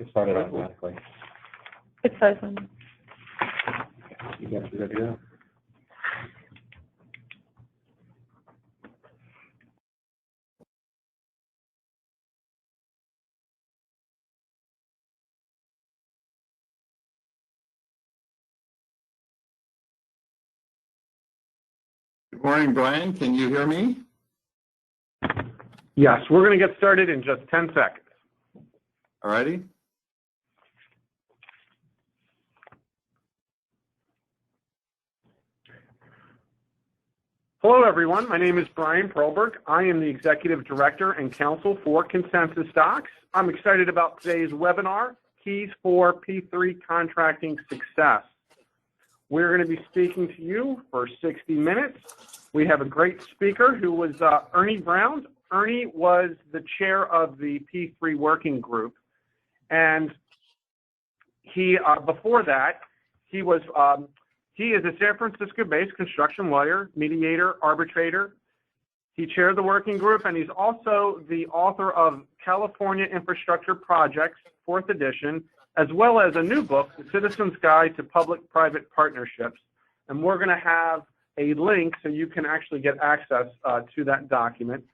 It started automatically. It says on. You guys are ready to go? Good morning, Brian. Can you hear me? Yes, we're going to get started in just 10 seconds. All righty. Hello, everyone. My name is Brian Perlberg. I am the Executive Director and Counsel for Consensus Docs. I'm excited about today's webinar, Keys for P3 Contracting Success. We're going to be speaking to you for 60 minutes. We have a great speaker who was Ernie Brown. Ernie was the chair of the P3 working group. And he, before that, he is a San Francisco-based construction lawyer, mediator, arbitrator. He chaired the working group, and he's also the author of California Infrastructure Projects, 4th edition, as well as a new book, The Citizen's Guide to Public-Private Partnerships. And we're going to have a link so you can actually get access to that document.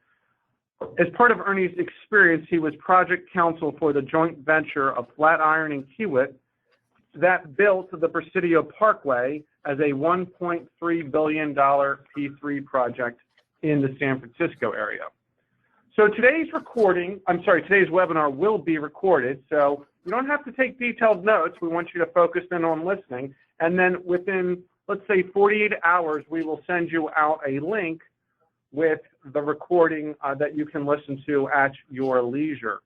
As part of Ernie's experience, he was project counsel for the joint venture of Flatiron and Kiewit that built the Presidio Parkway as a $1.3 billion P3 project in the San Francisco area. So today's webinar will be recorded, so you don't have to take detailed notes. We want you to focus in on listening. And then within, let's say, 48 hours, we will send you out a link with the recording that you can listen to at your leisure.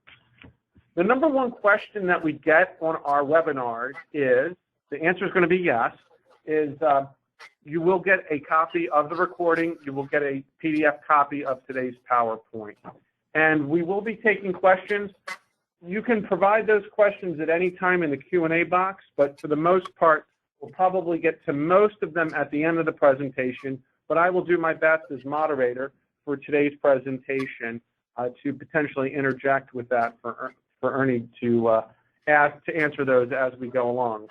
The number one question that we get on our webinars is, the answer is going to be yes, is you will get a copy of the recording, you will get a PDF copy of today's PowerPoint. And we will be taking questions. You can provide those questions at any time in the Q&A box, but for the most part, we'll probably get to most of them at the end of the presentation, but I will do my best as moderator for today's presentation to potentially interject with that for Ernie to answer those as we go along.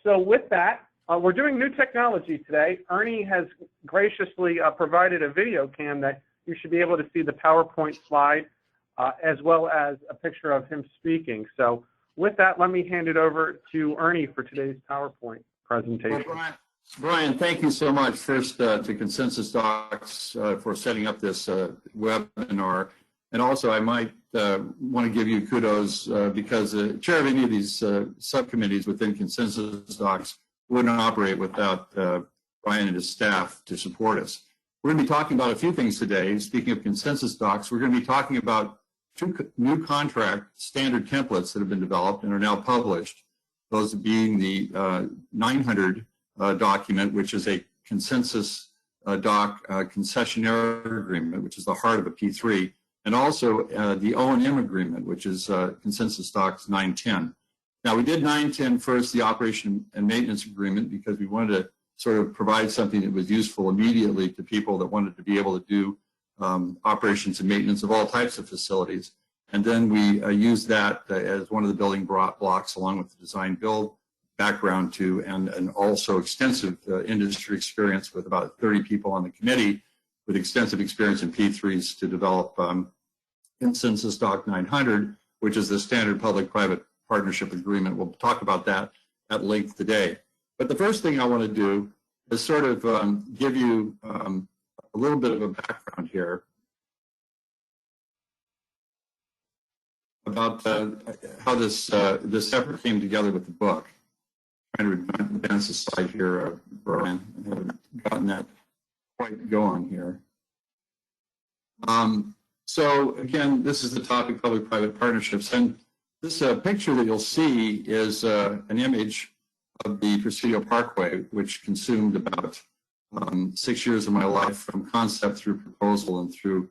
So with that, we're doing new technology today. Ernie has graciously provided a video cam that you should be able to see the PowerPoint slide as well as a picture of him speaking. So with that, let me hand it over to Ernie for today's PowerPoint presentation. Well, Brian, thank you so much. First to Consensus Docs for setting up this webinar. And also I might want to give you kudos because the chair of any of these subcommittees within Consensus Docs wouldn't operate without Brian and his staff to support us. We're going to be talking about a few things today. Speaking of Consensus Docs, we're going to be talking about two new contract standard templates that have been developed and are now published. Those being the 900 document, which is a consensus doc concessionaire agreement, which is the heart of a P3, and also the O&M agreement, which is Consensus Docs 910. Now, we did 910 first, the operation and maintenance agreement, because we wanted to sort of provide something that was useful immediately to people that wanted to be able to do operations and maintenance of all types of facilities. And then we used that as one of the building blocks along with the design build background too, and also extensive industry experience with about 30 people on the committee with extensive experience in P3s to develop Consensus Doc 900, which is the standard public-private partnership agreement. We'll talk about that at length today. But the first thing I want to do is sort of give you a little bit of a background here about how this effort came together with the book. I'm trying to advance the slide here, Brian. I haven't gotten that quite going here. So again, this is the topic, public-private partnerships. And this picture that you'll see is an image of the Presidio Parkway, which consumed about 6 years of my life from concept through proposal and through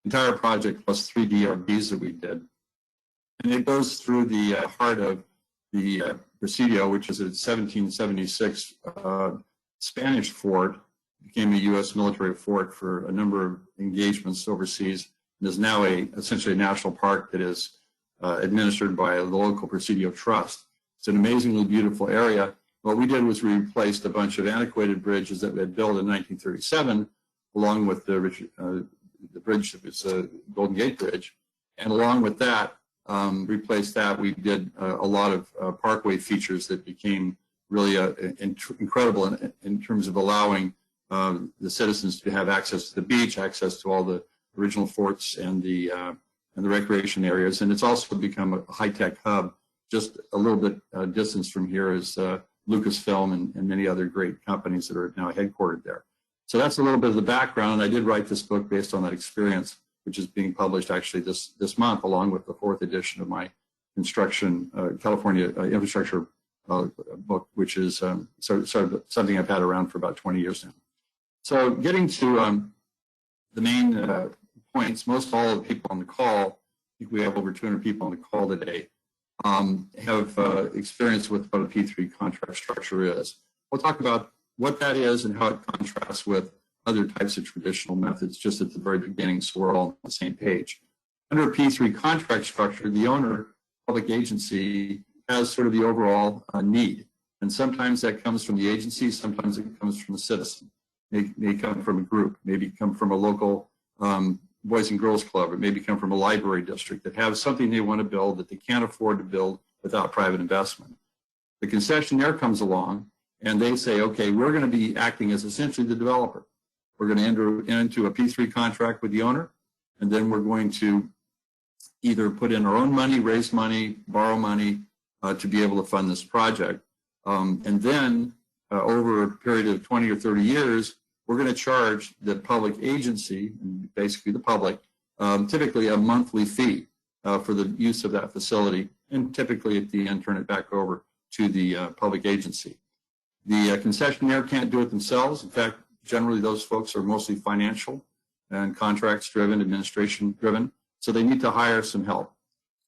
entire project plus 3 DRBs that we did. And it goes through the heart of the Presidio, which is a 1776 Spanish fort, became a U.S. military fort for a number of engagements overseas, and is now essentially a national park that is administered by the local Presidio Trust. It's an amazingly beautiful area. What we did was we replaced a bunch of antiquated bridges that we had built in 1937, along with the bridge that was Golden Gate Bridge. And along with that, replaced that, we did a lot of parkway features that became really incredible in terms of allowing the citizens to have access to the beach, access to all the original forts and the recreation areas. And it's also become a high-tech hub. Just a little bit distance from here is Lucasfilm and many other great companies that are now headquartered there. So that's a little bit of the background. I did write this book based on that experience, which is being published actually this month, along with the 4th edition of my construction California infrastructure book, which is sort of something I've had around for about 20 years now. So getting to the main points, most all of the people on the call, I think we have over 200 people on the call today, have experience with what a P3 contract structure is. We'll talk about what that is and how it contrasts with other types of traditional methods, just at the very beginning, so we're all on the same page. Under a P3 contract structure, the owner, public agency, has sort of the overall need. And sometimes that comes from the agency, sometimes it comes from the citizen. It may come from a group, maybe come from a local Boys and Girls Club, or maybe come from a library district that have something they want to build that they can't afford to build without private investment. The concessionaire comes along and they say, okay, we're going to be acting as essentially the developer. We're going to enter into a P3 contract with the owner, and then we're going to either put in our own money, raise money, borrow money to be able to fund this project. And then over a period of 20 or 30 years, we're going to charge the public agency, basically the public, typically a monthly fee for the use of that facility, and typically at the end turn it back over to the public agency. The concessionaire can't do it themselves. In fact, generally those folks are mostly financial and contracts driven, administration driven, so they need to hire some help.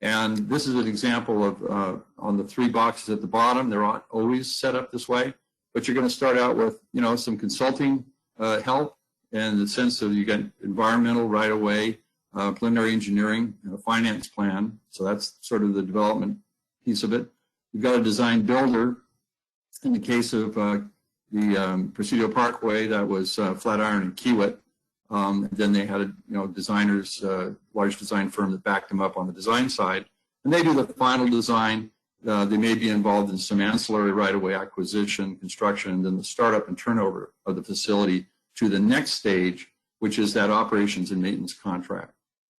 And this is an example of on the 3 boxes at the bottom, they're not always set up this way, but you're going to start out with, you know, some consulting help in the sense of you get environmental right away, preliminary engineering, and a finance plan. So that's sort of the development piece of it. You've got a design builder. In the case of the Presidio Parkway, that was Flatiron and Kiewit. Then they had designers, large design firm that backed them up on the design side, and they do the final design. They may be involved in some ancillary right-of-way acquisition, construction, and then the startup and turnover of the facility to the next stage, which is that operations and maintenance contract.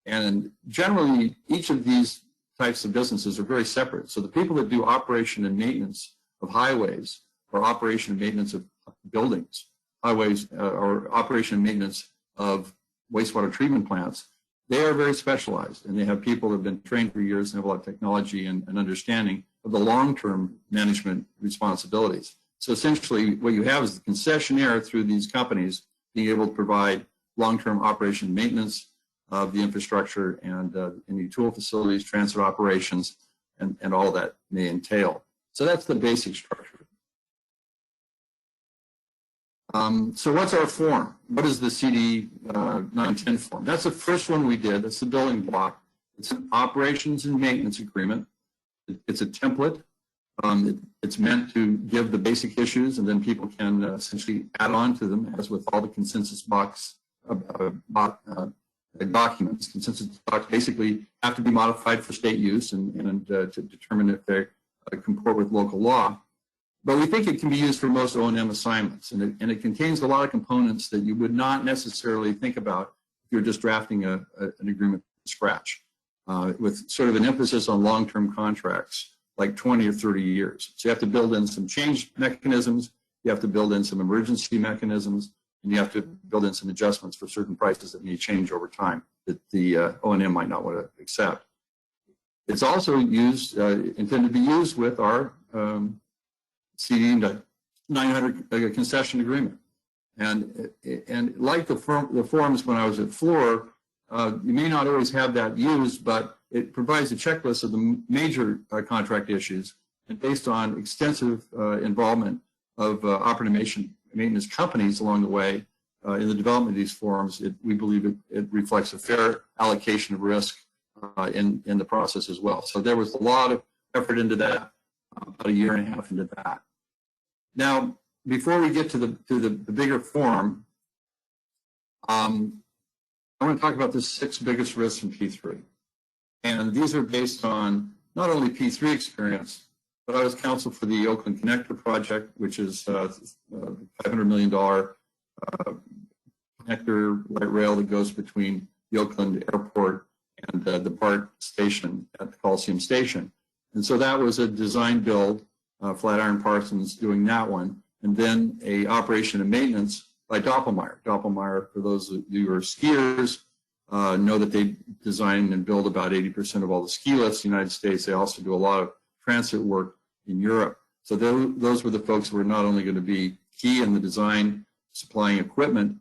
And generally, each of these types of businesses are very separate. So the people that do operation and maintenance of highways, or operation and maintenance of buildings, highways, or operation and maintenance of wastewater treatment plants, they are very specialized, and they have people that have been trained for years and have a lot of technology and understanding of the long-term management responsibilities. So essentially what you have is the concessionaire through these companies being able to provide long-term operation and maintenance of the infrastructure and any tool facilities, transit operations, and all that may entail. So that's the basic structure. So what's our form? What is the CD 910 form? That's the first one we did. That's the building block. It's an operations and maintenance agreement. It's a template. It's meant to give the basic issues, and then people can essentially add on to them, as with all the consensus box documents. Consensus docs basically have to be modified for state use and to determine if they comport with local law. But we think it can be used for most O&M assignments, and it contains a lot of components that you would not necessarily think about if you're just drafting an agreement from scratch, with sort of an emphasis on long-term contracts, like 20 or 30 years. So you have to build in some change mechanisms, you have to build in some emergency mechanisms, and you have to build in some adjustments for certain prices that may change over time that the O&M might not want to accept. It's also used, intended to be used with our CD 900 concession agreement. And like the forms when I was at Fluor, you may not always have that used, but it provides a checklist of the major contract issues. And based on extensive involvement of operating maintenance companies along the way in the development of these forms, we believe it reflects a fair allocation of risk in the process as well. So there was a lot of effort into that, about a year and a half into that. Now, before we get to the bigger form, I want to talk about the 6 biggest risks in P3. And these are based on not only P3 experience, but I was counsel for the Oakland Connector project, which is a $500 million connector light rail that goes between the Oakland airport and the BART station at the Coliseum Station. And so that was a design build, Flatiron Parsons doing that one, and then a operation and maintenance by Doppelmayr. Doppelmayr, for those of you who are skiers, know that they design and build about 80% of all the ski lifts in the United States. They also do a lot of transit work in Europe. So those were the folks who were not only going to be key in the design, supplying equipment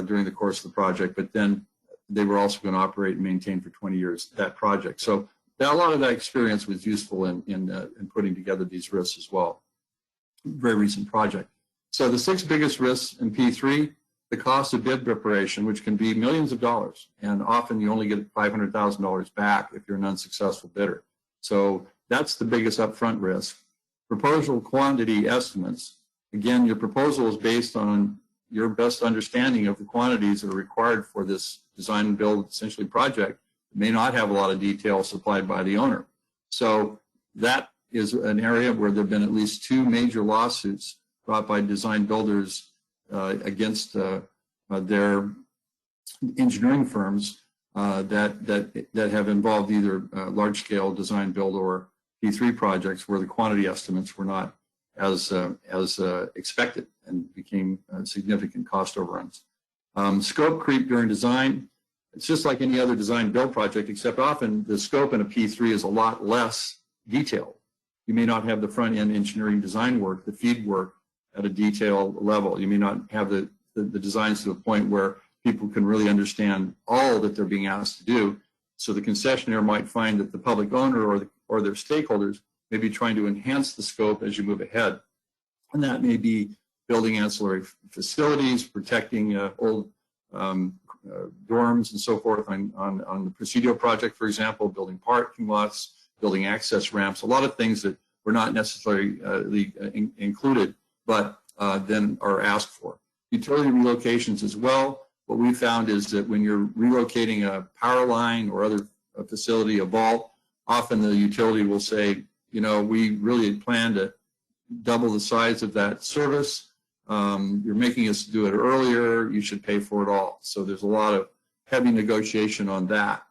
during the course of the project, but then they were also going to operate and maintain for 20 years that project. So a lot of that experience was useful in putting together these risks as well. Very recent project. So the 6 biggest risks in P3, the cost of bid preparation, which can be millions of dollars, and often you only get $500,000 back if you're an unsuccessful bidder. So that's the biggest upfront risk. Proposal quantity estimates. Again, your proposal is based on your best understanding of the quantities that are required for this design and build essentially project. It may not have a lot of detail supplied by the owner. So that is an area where there have been at least 2 major lawsuits brought by design builders against their engineering firms that have involved either large-scale design build or P3 projects where the quantity estimates were not as expected and became significant cost overruns. Scope creep during design. It's just like any other design build project, except often the scope in a P3 is a lot less detailed. You may not have the front-end engineering design work, the feed work at a detail level. You may not have the designs to a point where people can really understand all that they're being asked to do. So the concessionaire might find that the public owner or their stakeholders may be trying to enhance the scope as you move ahead. And that may be building ancillary facilities, protecting old dorms and so forth on the Presidio project, for example, building parking lots, building access ramps, a lot of things that were not necessarily included, but then are asked for. Utility relocations as well. What we found is that when you're relocating a power line or other facility, a vault, often the utility will say, you know, we really plan to double the size of that service. You're making us do it earlier. You should pay for it all. So there's a lot of heavy negotiation on that.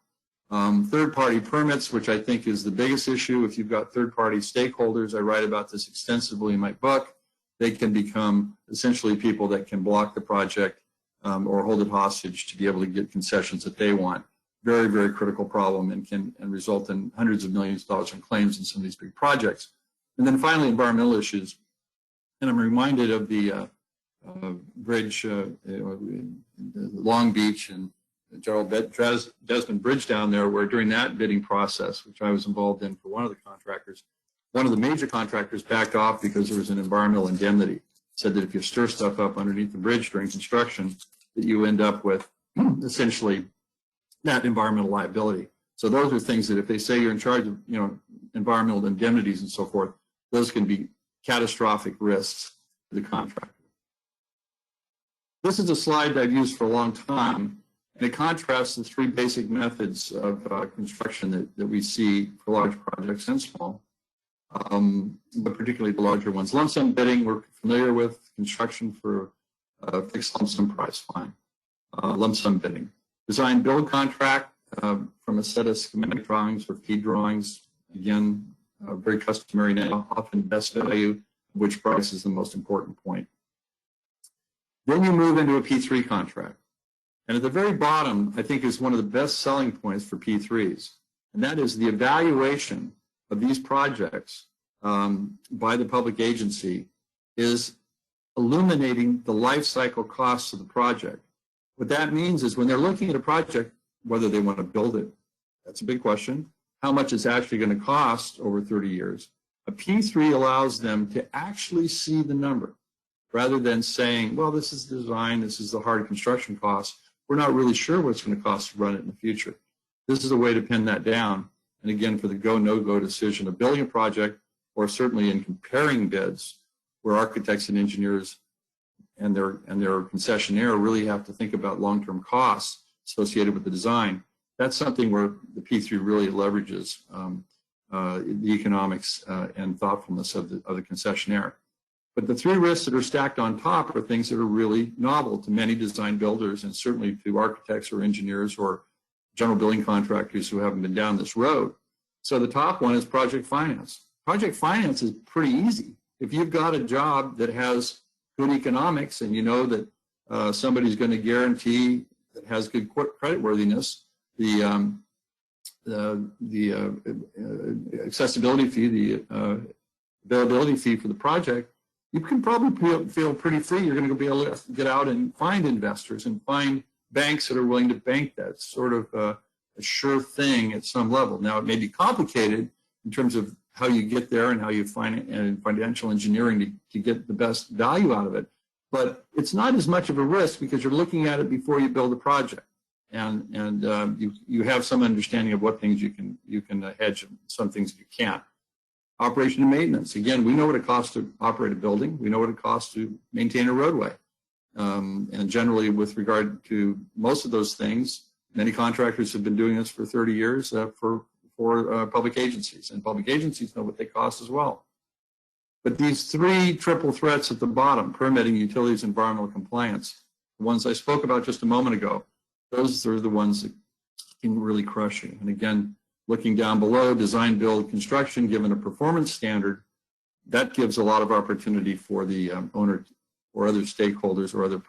Third-party permits, which I think is the biggest issue. If you've got third-party stakeholders, I write about this extensively in my book. They can become essentially people that can block the project or hold it hostage to be able to get concessions that they want. Very, very critical problem and can result in hundreds of millions of dollars in claims in some of these big projects. And then finally, environmental issues. And I'm reminded of the bridge, Long Beach and Gerald Desmond Bridge down there, where during that bidding process, which I was involved in for one of the contractors, one of the major contractors backed off because there was an environmental indemnity. Said that if you stir stuff up underneath the bridge during construction, that you end up with essentially that environmental liability. So those are things that if they say you're in charge of, you know, environmental indemnities and so forth, those can be catastrophic risks to the contractor. This is a slide that I've used for a long time, and it contrasts the 3 basic methods of construction that we see for large projects and small, but particularly the larger ones. Lump sum bidding, we're familiar with. Construction for fixed lump sum price, fine. Lump sum bidding. Design build contract from a set of schematic drawings or feed drawings, again, very customary now, often best value, which price is the most important point. Then you move into a P3 contract. And at the very bottom, I think, is one of the best selling points for P3s. And that is the evaluation of these projects by the public agency is illuminating the life cycle costs of the project. What that means is when they're looking at a project, whether they want to build it, that's a big question, how much it's actually going to cost over 30 years. A P3 allows them to actually see the number rather than saying, well, this is the design, this is the hard construction cost. We're not really sure what it's going to cost to run it in the future. This is a way to pin that down. And again, for the go, no-go decision of building a project, or certainly in comparing bids, where architects and engineers and their concessionaire really have to think about long-term costs associated with the design. That's something where the P3 really leverages the economics and thoughtfulness of the concessionaire. But the three risks that are stacked on top are things that are really novel to many design builders, and certainly to architects or engineers or general building contractors who haven't been down this road. So the top one is project finance. Project finance is pretty easy. If you've got a job that has good economics and you know that somebody's going to guarantee that has good creditworthiness, the accessibility fee, the availability fee for the project, you can probably feel pretty free. You're going to be able to get out and find investors and find banks that are willing to bank that. It's sort of a sure thing at some level. Now, it may be complicated in terms of how you get there and how you find financial engineering to get the best value out of it. But it's not as much of a risk because you're looking at it before you build a project. And you have some understanding of what things you can hedge and some things you can't. Operation and maintenance. Again, we know what it costs to operate a building. We know what it costs to maintain a roadway. And generally, with regard to most of those things, many contractors have been doing this for 30 years for public agencies, and public agencies know what they cost as well. But these three triple threats at the bottom, permitting, utilities, environmental compliance, the ones I spoke about just a moment ago, those are the ones that can really crush you. And again, looking down below, design, build, construction, given a performance standard, that gives a lot of opportunity for the owner or other stakeholders or other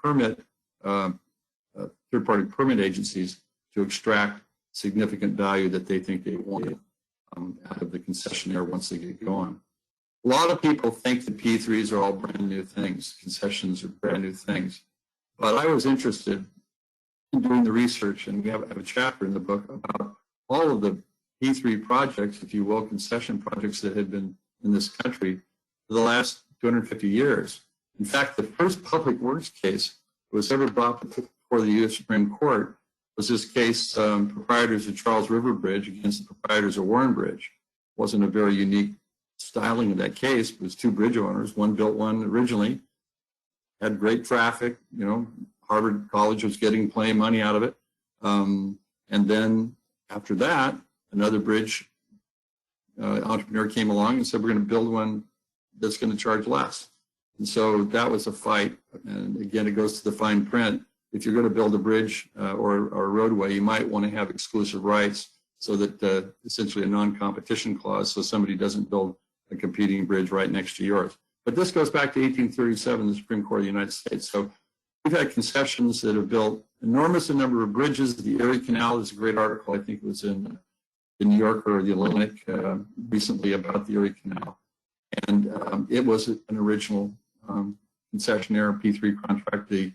third-party permit agencies to extract significant value that they think they want out of the concessionaire once they get going. A lot of people think the P3s are all brand new things. Concessions are brand new things. But I was interested in doing the research, and we have a chapter in the book about all of the P3 projects, if you will, concession projects that had been in this country for the last 250 years. In fact, the first public works case that was ever brought before the U.S. Supreme Court was this case, proprietors of Charles River Bridge against the proprietors of Warren Bridge. It wasn't a very unique styling of that case. It was two bridge owners. One built one originally, had great traffic. You know, Harvard College was getting plenty of money out of it. And then after that, another bridge entrepreneur came along and said, we're going to build one that's going to charge less. And so that was a fight. And again, it goes to the fine print. If you're going to build a bridge or a roadway, you might want to have exclusive rights so that essentially a non-competition clause, so somebody doesn't build a competing bridge right next to yours. But this goes back to 1837, the Supreme Court of the United States. So we've had concessions that have built enormous number of bridges. The Erie Canal is a great article. I think it was in the New Yorker or the Atlantic recently about the Erie Canal. And it was an original concessionaire P3 contract. The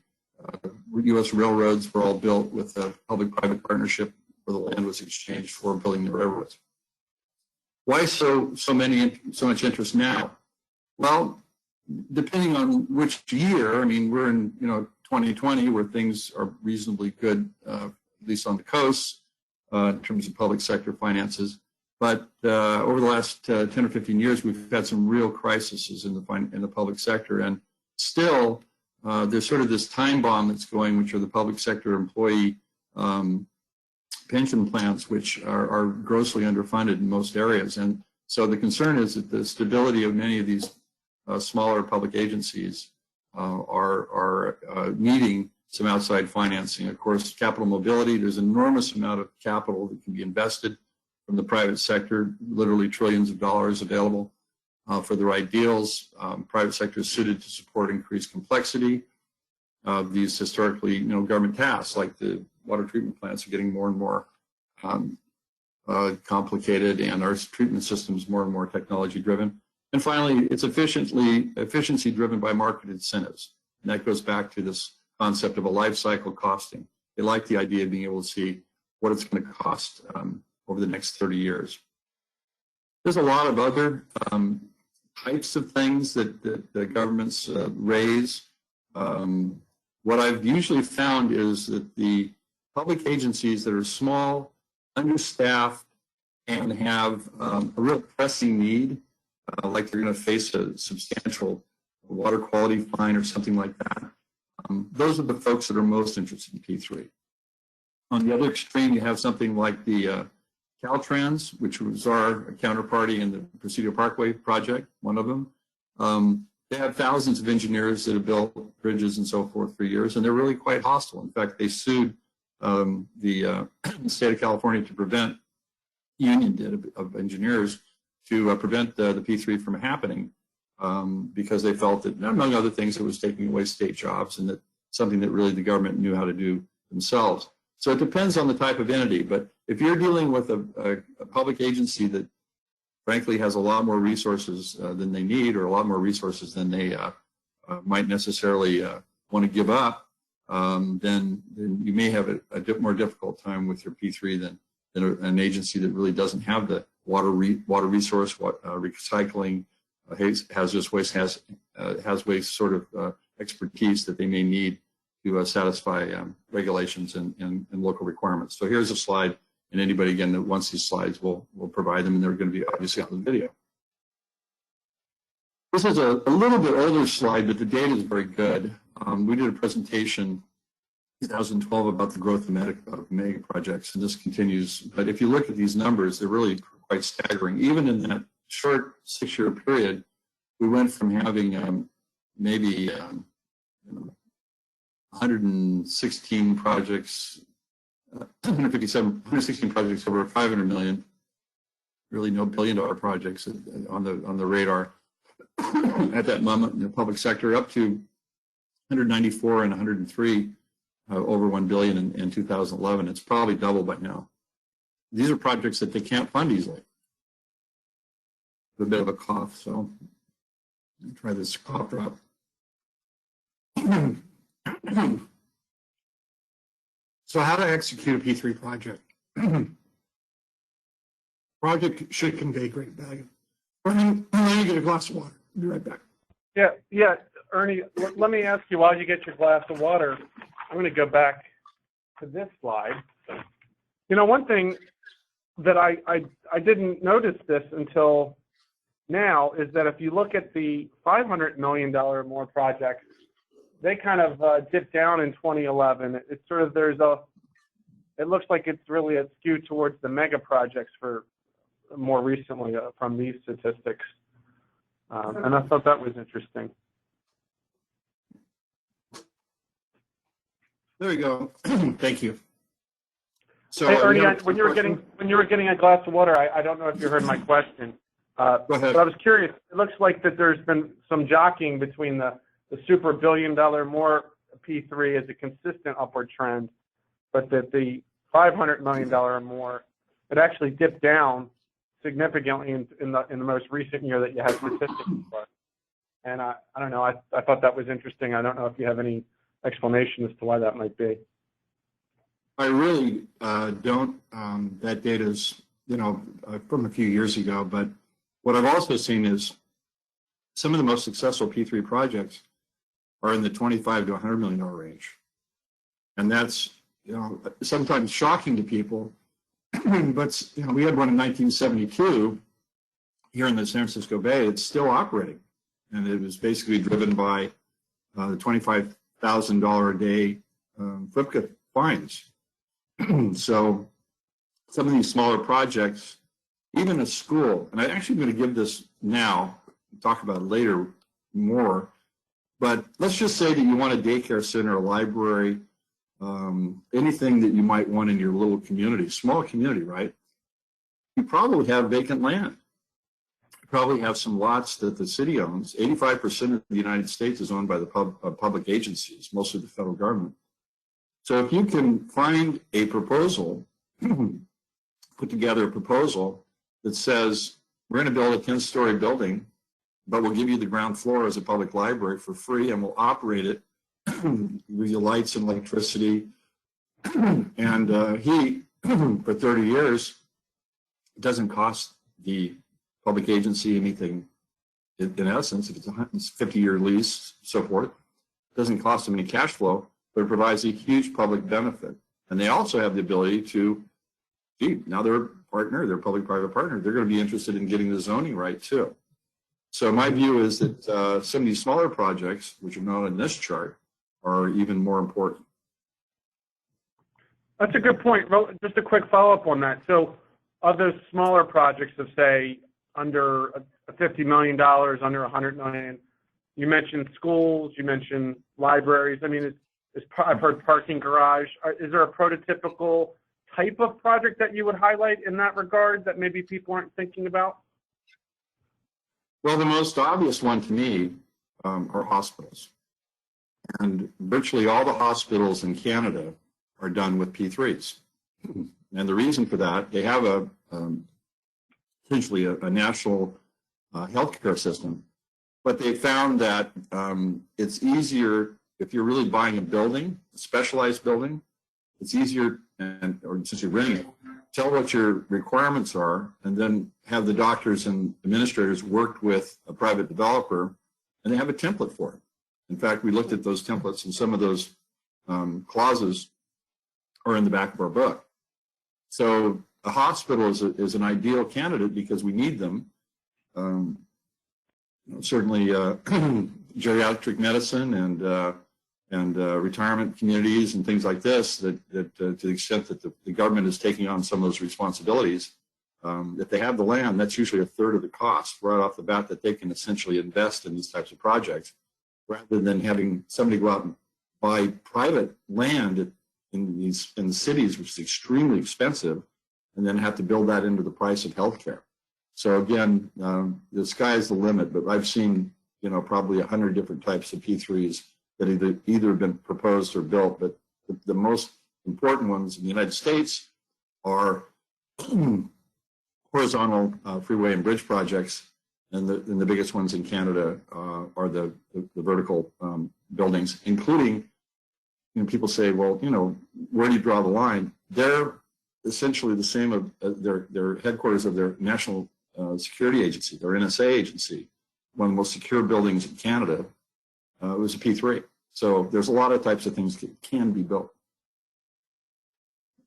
U.S. railroads were all built with a public-private partnership where the land was exchanged for building the railroads. Why so much interest now? Well, depending on which year, I mean, we're in 2020 where things are reasonably good, at least on the coast, in terms of public sector finances. But over the last 10 or 15 years, we've had some real crises in the public sector, and still there's sort of this time bomb that's going, which are the public sector employee pension plans, which are grossly underfunded in most areas. And so the concern is that the stability of many of these smaller public agencies are needing some outside financing. Of course, capital mobility, there's an enormous amount of capital that can be invested from the private sector, literally trillions of dollars available for the right deals. Private sector is suited to support increased complexity of these historically, government tasks, like the water treatment plants are getting more and more complicated, and our treatment systems more and more technology driven. And finally, it's efficiency driven by market incentives. And that goes back to this concept of a life cycle costing. They like the idea of being able to see what it's going to cost over the next 30 years. There's a lot of other types of things that the governments raise. What I've usually found is that the public agencies that are small understaffed and have a real pressing need, like they're going to face a substantial water quality fine or something like that, those are the folks that are most interested in P3. On the other extreme, you have something like the Caltrans, which was our counterparty in the Presidio Parkway project, one of them. They have thousands of engineers that have built bridges and so forth for years, and they're really quite hostile. In fact, they sued the state of California to prevent, union did, of engineers to prevent the P3 from happening because they felt that, among other things, it was taking away state jobs and that something that really the government knew how to do themselves. So it depends on the type of entity, but if you're dealing with a public agency that frankly has a lot more resources than they need, or a lot more resources than they might necessarily want to give up, then you may have a more difficult time with your P3 than an agency that really doesn't have the water resource, recycling, hazardous waste, has waste sort of expertise that they may need to satisfy regulations and local requirements. So here's a slide. And anybody, again, that wants these slides, we'll provide them, and they're going to be obviously on the video. This is a little bit older slide, but the data is very good. We did a presentation in 2012 about the growth of mega projects, and this continues. But if you look at these numbers, they're really quite staggering. Even in that short 6-year period, we went from having maybe 116 projects, 116 projects over 500 million, really no billion-dollar projects on the radar at that moment in the public sector, up to 194 and 103 over 1 billion in 2011. It's probably double by now. These are projects that they can't fund easily. A bit of a cough, so let me try this cough drop. So how to execute a P3 project? Project should convey great value. Brian, let me get a glass of water. I'll be right back. Yeah, Ernie, let me ask you, while you get your glass of water, I'm going to go back to this slide. You know, one thing that I didn't notice this until now is that if you look at the $500 million or more projects, they kind of dipped down in 2011. It's sort of, it looks like it's really a skew towards the mega projects for more recently from these statistics. And I thought that was interesting. There we go. Thank you. So, hey, Ernie, when you were getting a glass of water, I don't know if you heard my question. Go ahead. But I was curious. It looks like that there's been some jockeying between the super billion-dollar more P3 as a consistent upward trend, but that the $500 million or more, it actually dipped down significantly in the most recent year that you had statistics for. And I don't know. I thought that was interesting. I don't know if you have any explanation as to why that might be. I really don't. That data is, from a few years ago. But what I've also seen is some of the most successful P3 projects are in the $25 to $100 million range, and that's sometimes shocking to people. But we had one in 1972 here in the San Francisco Bay. It's still operating, and it was basically driven by the $25,000 a day FLIPCA fines. So some of these smaller projects, even a school, and I'm actually going to give this now, talk about it later more, but let's just say that you want a daycare center, a library, anything that you might want in your little community, small community, right? You probably have vacant land. You probably have some lots that the city owns. 85% of the United States is owned by the public agencies, mostly the federal government. So if you can find a proposal, put together a proposal that says, we're going to build a 10-story building, but we'll give you the ground floor as a public library for free, and we'll operate it with your lights and electricity and heat for 30 years. It doesn't cost the public agency anything in essence. If it's a 50-year lease, so forth, it doesn't cost them any cash flow, but it provides a huge public benefit. And they also have the ability to gee, now they're a partner, they're a public-private partner, they're going to be interested in getting the zoning right too. So my view is that some of these smaller projects, which are not on this chart, are even more important. That's a good point. Well, just a quick follow-up on that. So of those smaller projects of, say, under $50 million, under $100 million, you mentioned schools, you mentioned libraries. I mean, I've heard parking garage. Is there a prototypical type of project that you would highlight in that regard that maybe people aren't thinking about? Well, the most obvious one to me are hospitals. And virtually all the hospitals in Canada are done with P3s. And the reason for that, they have essentially a national healthcare system, but they found that it's easier if you're really buying a building, a specialized building, it's easier, or since you're renting it, tell what your requirements are, and then have the doctors and administrators work with a private developer, and they have a template for it. In fact, we looked at those templates, and some of those clauses are in the back of our book. So a hospital is an ideal candidate because we need them. Certainly geriatric medicine and retirement communities and things like this, that to the extent that the government is taking on some of those responsibilities, if they have the land, that's usually a third of the cost right off the bat that they can essentially invest in these types of projects, rather than having somebody go out and buy private land in the cities, which is extremely expensive, and then have to build that into the price of healthcare. So again, the sky is the limit, but I've seen, probably 100 different types of P3s that either have been proposed or built, but the most important ones in the United States are horizontal freeway and bridge projects, and the biggest ones in Canada are the vertical buildings, including, people say, well, where do you draw the line? They're essentially the same of their headquarters of their national security agency, their NSA agency, one of the most secure buildings in Canada. It was a P3. So there's a lot of types of things that can be built.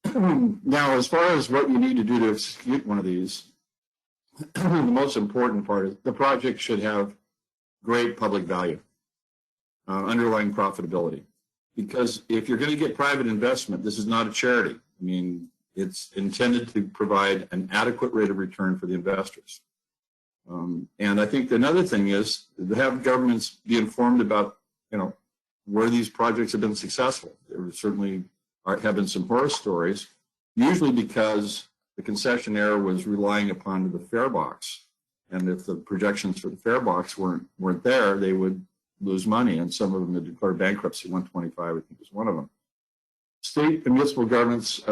Now, as far as what you need to do to execute one of these, the most important part is the project should have great public value, underlying profitability. Because if you're going to get private investment, this is not a charity. I mean, it's intended to provide an adequate rate of return for the investors. And I think another thing is to have governments be informed about, where these projects have been successful. There certainly have been some horror stories, usually because the concessionaire was relying upon the fare box. And if the projections for the fare box weren't there, they would lose money. And some of them had declared bankruptcy. 125, I think, was one of them. State and municipal governments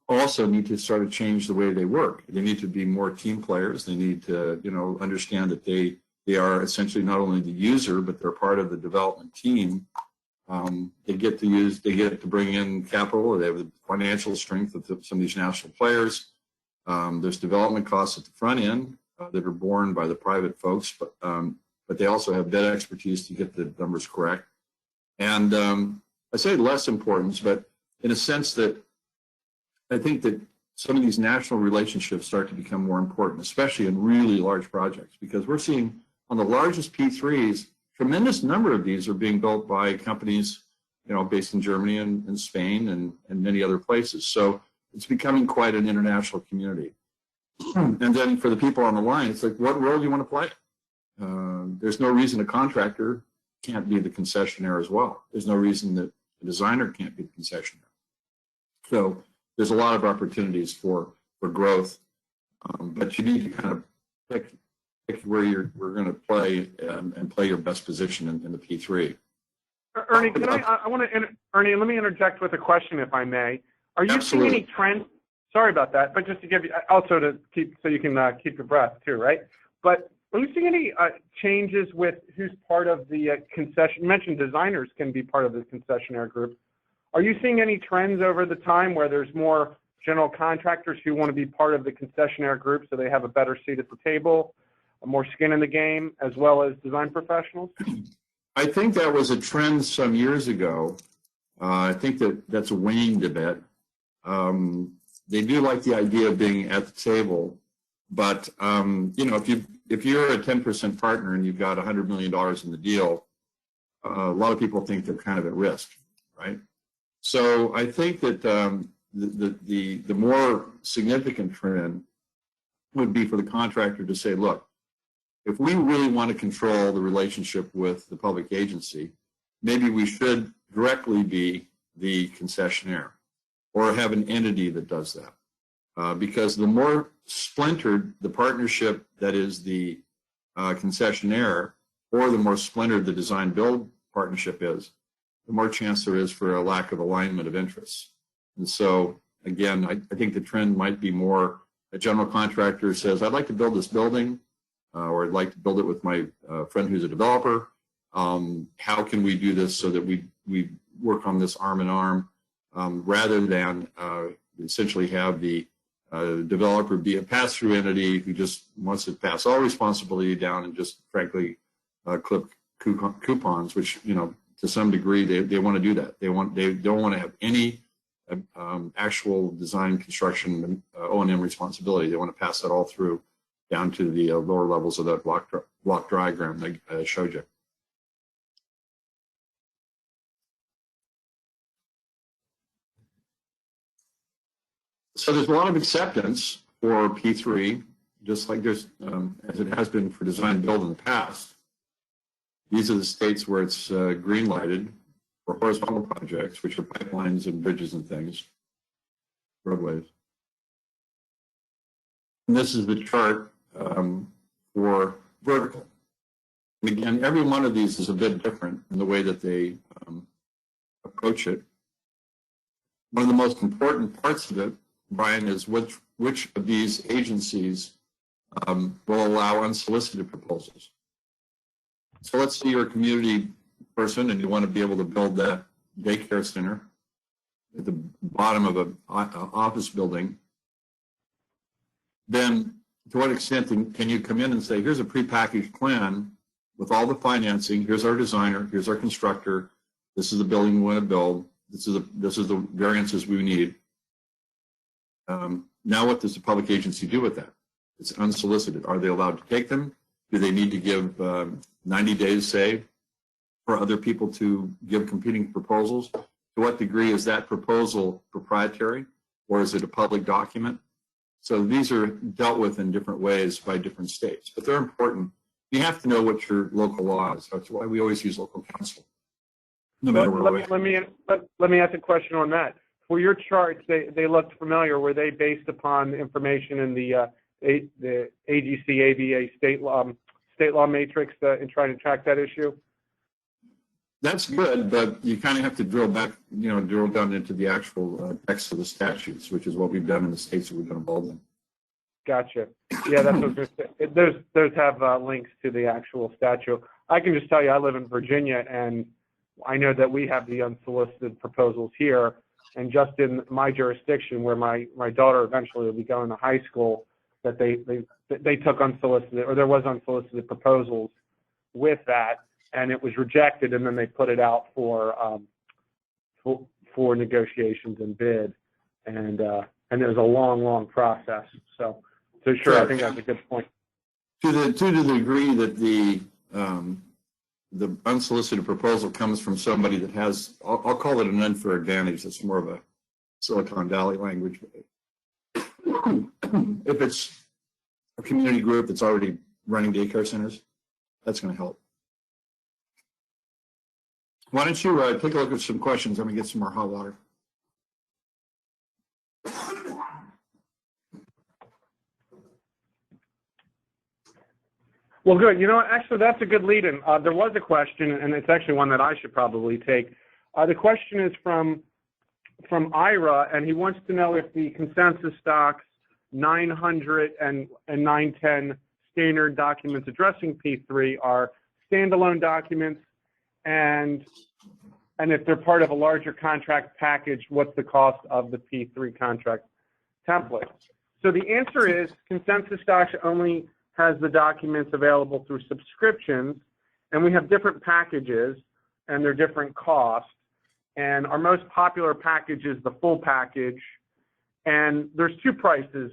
also need to sort of change the way they work. They need to be more team players. They need to, understand that they are essentially not only the user, but they're part of the development team. They get to bring in capital. They have the financial strength of some of these national players. There's development costs at the front end that are borne by the private folks, but they also have debt expertise to get the numbers correct. And I say less importance, but in a sense that I think that some of these national relationships start to become more important, especially in really large projects, because we're seeing on the largest P3s, tremendous number of these are being built by companies, based in Germany and Spain and many other places. So it's becoming quite an international community. And then for the people on the line, it's like, what role do you want to play? There's no reason a contractor can't be the concessionaire as well. There's no reason that a designer can't be the concessionaire. So there's a lot of opportunities for growth, but you need to kind of pick where we're going to play and play your best position in the P3. Ernie, Ernie, let me interject with a question, if I may. Are you Absolutely. seeing any trends? Sorry about that, but just to give you also to keep so you can keep your breath too, right? But are you seeing any changes with who's part of the concession? You mentioned designers can be part of the concessionaire group. Are you seeing any trends over the time where there's more general contractors who want to be part of the concessionaire group so they have a better seat at the table, more skin in the game, as well as design professionals? I think that was a trend some years ago. I think that's waned a bit. they do like the idea of being at the table, but you know, if you're a 10% partner and you've got $100 million in the deal, a lot of people think they're kind of at risk, right? So I think that the more significant trend would be for the contractor to say, look, if we really want to control the relationship with the public agency, maybe we should directly be the concessionaire or have an entity that does that. Because the more splintered the partnership that is the concessionaire, or the more splintered the design-build partnership is, the more chance there is for a lack of alignment of interests. And so, again, I think the trend might be more a general contractor says, I'd like to build this building, or I'd like to build it with my friend who's a developer. How can we do this so that we work on this arm in arm, rather than essentially have the developer be a pass-through entity who just wants to pass all responsibility down and just frankly clip coupons, which, you know, to some degree they want to do that. They don't want to have any actual design, construction, O&M responsibility. They want to pass that all through down to the lower levels of that block diagram that I showed you. So there's a lot of acceptance for P3, just like there's, as it has been for design and build in the past. These are the states where it's green lighted for horizontal projects, which are pipelines and bridges and things, roadways. And this is the chart for vertical. And again, every one of these is a bit different in the way that they approach it. One of the most important parts of it, Brian, is which of these agencies will allow unsolicited proposals. So let's say you're a community person and you want to be able to build that daycare center at the bottom of an office building. Then to what extent can you come in and say, here's a prepackaged plan with all the financing, here's our designer, here's our constructor, this is the building we want to build, this is the variances we need. Now what does the public agency do with that? It's unsolicited. Are they allowed to take them? Do they need to give 90 days, say, for other people to give competing proposals? To what degree is that proposal proprietary, or is it a public document? So these are dealt with in different ways by different states, but they're important. You have to know what your local law is. That's why we always use local counsel. No matter where let me ask a question on that. For your charts, they looked familiar. Were they based upon information in the AGC ABA state law matrix in trying to track that issue? That's good, but you kind of have to drill down into the actual text of the statutes, which is what we've done in the states that we've been involved in. Gotcha. Yeah, that's what I was going to say. Those have links to the actual statute. I can just tell you, I live in Virginia, and I know that we have the unsolicited proposals here. And just in my jurisdiction, where my daughter eventually will be going to high school, that they took unsolicited, or there was unsolicited proposals with that, and it was rejected, and then they put it out for negotiations and bid, and it was a long process. So sure, I think that's a good point. To the degree that the unsolicited proposal comes from somebody that has, I'll call it an unfair advantage. That's more of a Silicon Valley language. If it's a community group that's already running daycare centers, that's going to help. Why don't you take a look at some questions? I'm going to get some more hot water. Well, good. You know what? Actually, that's a good lead-in. There was a question, and it's actually one that I should probably take. The question is from Ira, and he wants to know if the consensus docs 900 and 910 standard documents addressing P3 are standalone documents, and if they're part of a larger contract package, what's the cost of the P3 contract template? So the answer is consensus docs only has the documents available through subscriptions, and we have different packages, and they're different costs. And our most popular package is the full package, And there's two prices.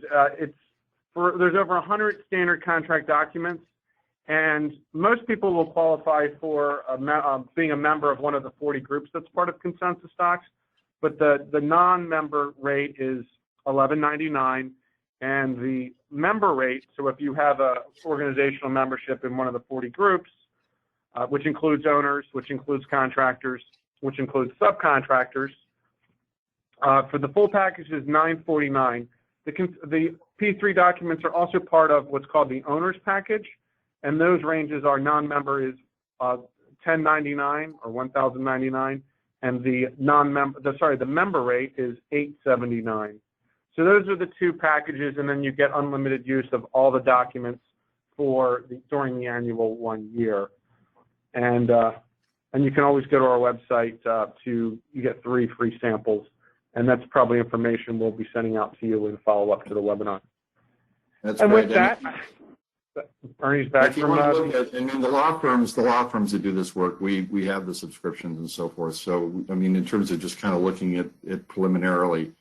There's over 100 standard contract documents, and most people will qualify for being a member of one of the 40 groups that's part of Consensus Docs. But the non-member rate is $11.99, and the member rate, so if you have a organizational membership in one of the 40 groups, which includes owners, which includes contractors, which includes subcontractors, for the full package is $9.49. The P3 documents are also part of what's called the owner's package, and those ranges are non-member is $10.99 or $1,099, and the member rate is $8.79. So those are the two packages, and then you get unlimited use of all the documents during the annual 1 year. And you can always go to our website you get 3 free samples, and that's probably information we'll be sending out to you in follow-up to the webinar. That's and great. With that, Ernie's back If you from want to look at, I mean, the law firms that do this work, we have the subscriptions and so forth. So, I mean, in terms of just kind of looking at it preliminarily,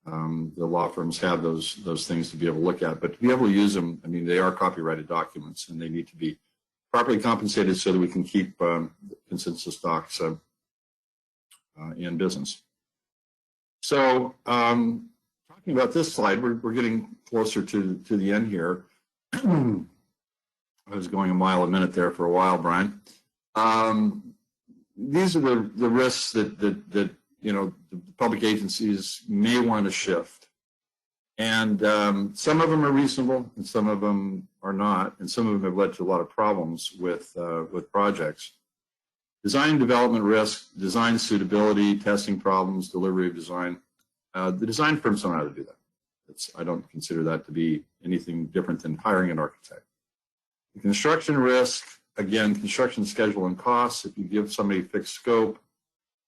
the law firms have those things to be able to look at. But to be able to use them, I mean, they are copyrighted documents, and they need to be properly compensated so that we can keep Consensus Docs in business. So, talking about this slide, we're getting closer to the end here. I was going a mile a minute there for a while, Brian. These are the risks that the public agencies may want to shift, and some of them are reasonable, and some of them are not, and some of them have led to a lot of problems with projects. Design and development risk, design suitability, testing problems, delivery of design. The design firms don't know how to do that. I don't consider that to be anything different than hiring an architect. The construction risk, again, construction schedule and costs. If you give somebody fixed scope,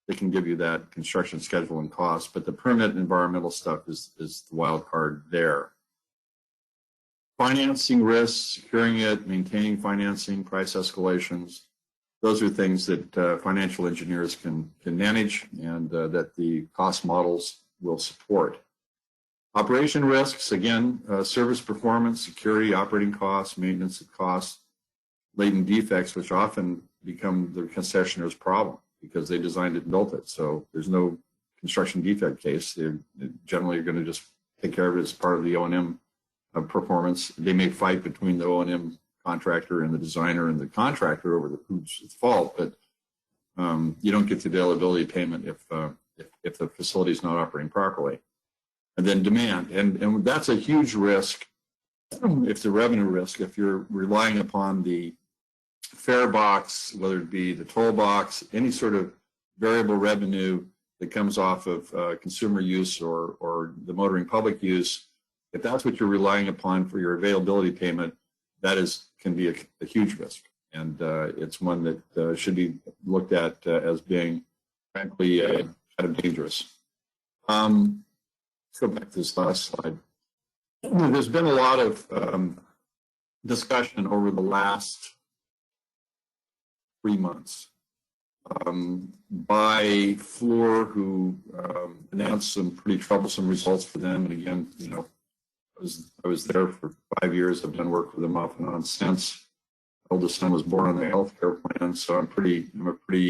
they can give you that construction schedule and cost, but the permit and environmental stuff is the wild card there. Financing risks, securing it, maintaining financing, price escalations. Those are things that financial engineers can manage, and that the cost models will support. Operation risks, again, service performance, security, operating costs, maintenance costs, latent defects, which often become the concessionaires' problem because they designed it and built it. So there's no construction defect case. They generally are going to just take care of it as part of the O&M performance. They may fight between the O&M contractor and the designer and the contractor over whose fault, but you don't get the availability payment if the facility is not operating properly. And then demand, and that's a huge risk. If the revenue risk, if you're relying upon the fare box, whether it be the toll box, any sort of variable revenue that comes off of consumer use or the motoring public use, if that's what you're relying upon for your availability payment, that can be a huge risk, and it's one that should be looked at as being, frankly, kind of dangerous. Let's go back to this last slide. There's been a lot of discussion over the last 3 months by Fluor, who announced some pretty troublesome results for them. And again, I was there for 5 years. I've done work with them off and on since. My oldest son was born on the healthcare plan, so I'm pretty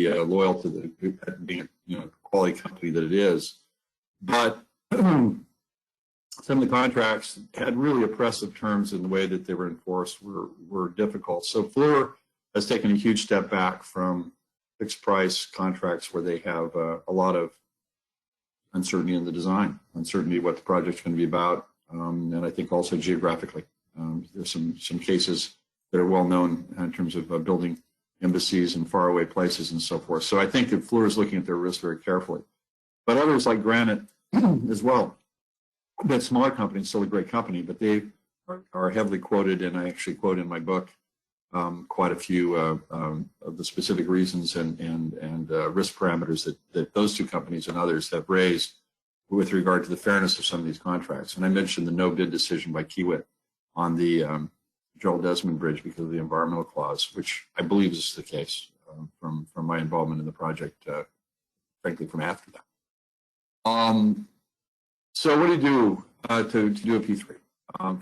loyal to the group, being a quality company that it is. But some of the contracts had really oppressive terms, in the way that they were enforced were difficult. So Fluor has taken a huge step back from fixed price contracts where they have a lot of uncertainty in the design, uncertainty what the project's going to be about, and I think also geographically. There's some cases that are well known in terms of building embassies in faraway places and so forth. So I think that Fluor is looking at their risk very carefully. But others like Granite as well. That smaller company, still a great company, but they are heavily quoted, and I actually quote in my book quite a few of the specific reasons and risk parameters that those two companies and others have raised with regard to the fairness of some of these contracts. And I mentioned the no-bid decision by Kiewit on the Joel Desmond Bridge because of the environmental clause, which I believe is the case from my involvement in the project, frankly, from after that. So what do you do to do a P3?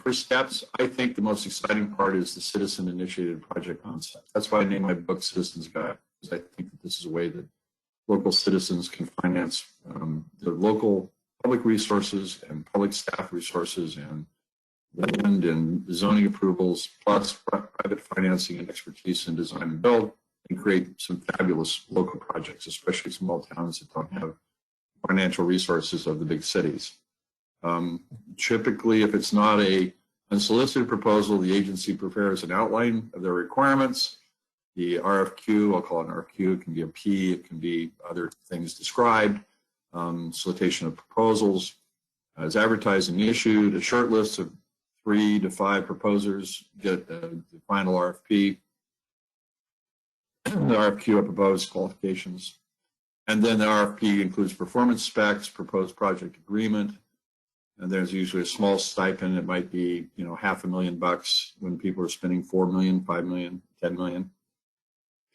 First steps, I think the most exciting part is the citizen-initiated project concept. That's why I named my book Citizens Guide, because I think that this is a way that local citizens can finance the local public resources and public staff resources and land and zoning approvals, plus private financing and expertise in design and build, and create some fabulous local projects, especially small towns that don't have financial resources of the big cities. Typically, if it's not a unsolicited proposal, the agency prepares an outline of their requirements. The RFQ, I'll call it an RFQ, it can be a P, it can be other things described, solicitation of proposals is advertised and issued, a short list of 3 to 5 proposers get the final RFP, the RFQ of proposed qualifications, and then the RFP includes performance specs, proposed project agreement, and there's usually a small stipend. It might be, $500,000 when people are spending $4 million, $5 million, $10 million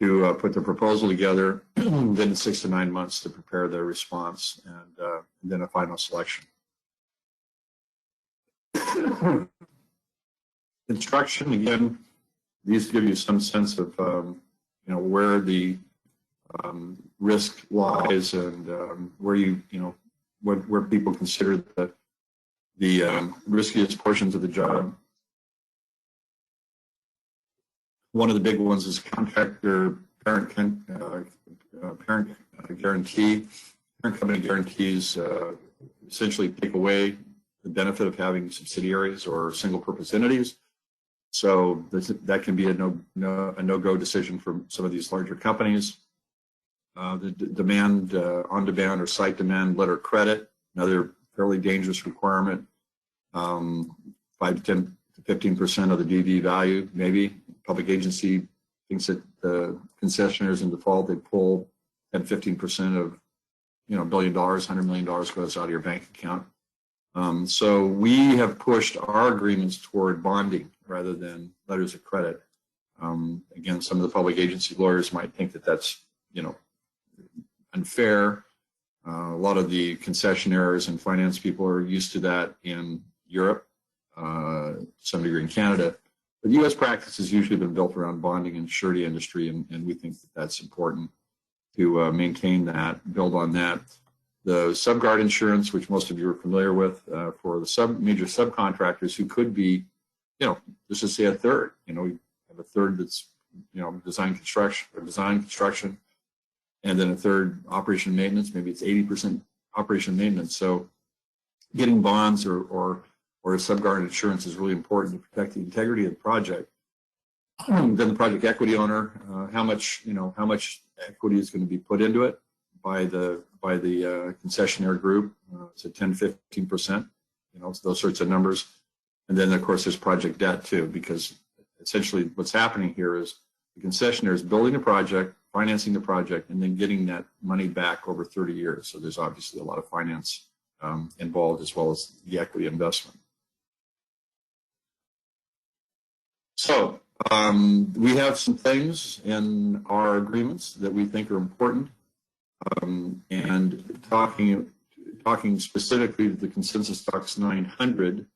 to put the proposal together. Then 6 to 9 months to prepare their response, and then a final selection. Construction, again, these give you some sense of where the risk lies and where people consider the riskiest portions of the job. One of the big ones is contractor parent guarantee. Parent company guarantees essentially take away the benefit of having subsidiaries or single purpose entities. So that can be a no-go decision for some of these larger companies. The demand, on-demand or site demand letter credit, another fairly dangerous requirement. 5 to 10 to 15% of the DV value, maybe. Public agency thinks that the concessionaires in default, they pull 10, 15% of, $1 billion, $100 million goes out of your bank account. So we have pushed our agreements toward bonding rather than letters of credit. Again, some of the public agency lawyers might think that that's, unfair. A lot of the concessionaires and finance people are used to that in Europe, to some degree in Canada. But U.S. practice has usually been built around bonding and surety industry, and we think that that's important to maintain that, build on that. The subguard insurance, which most of you are familiar with, for the major subcontractors who could be, let's just say a third. We have a third that's, design construction, and then a third operation and maintenance. Maybe it's 80% operation and maintenance. So getting bonds or a subguard insurance is really important to protect the integrity of the project. Then the project equity owner, how much equity is going to be put into it by the concessionaire group. It's 10, 15%, those sorts of numbers. And then of course there's project debt too, because essentially what's happening here is the concessionaire is building a project, financing the project, and then getting that money back over 30 years. So there's obviously a lot of finance involved, as well as the equity investment. So we have some things in our agreements that we think are important. And talking specifically to the Consensus Docs 900,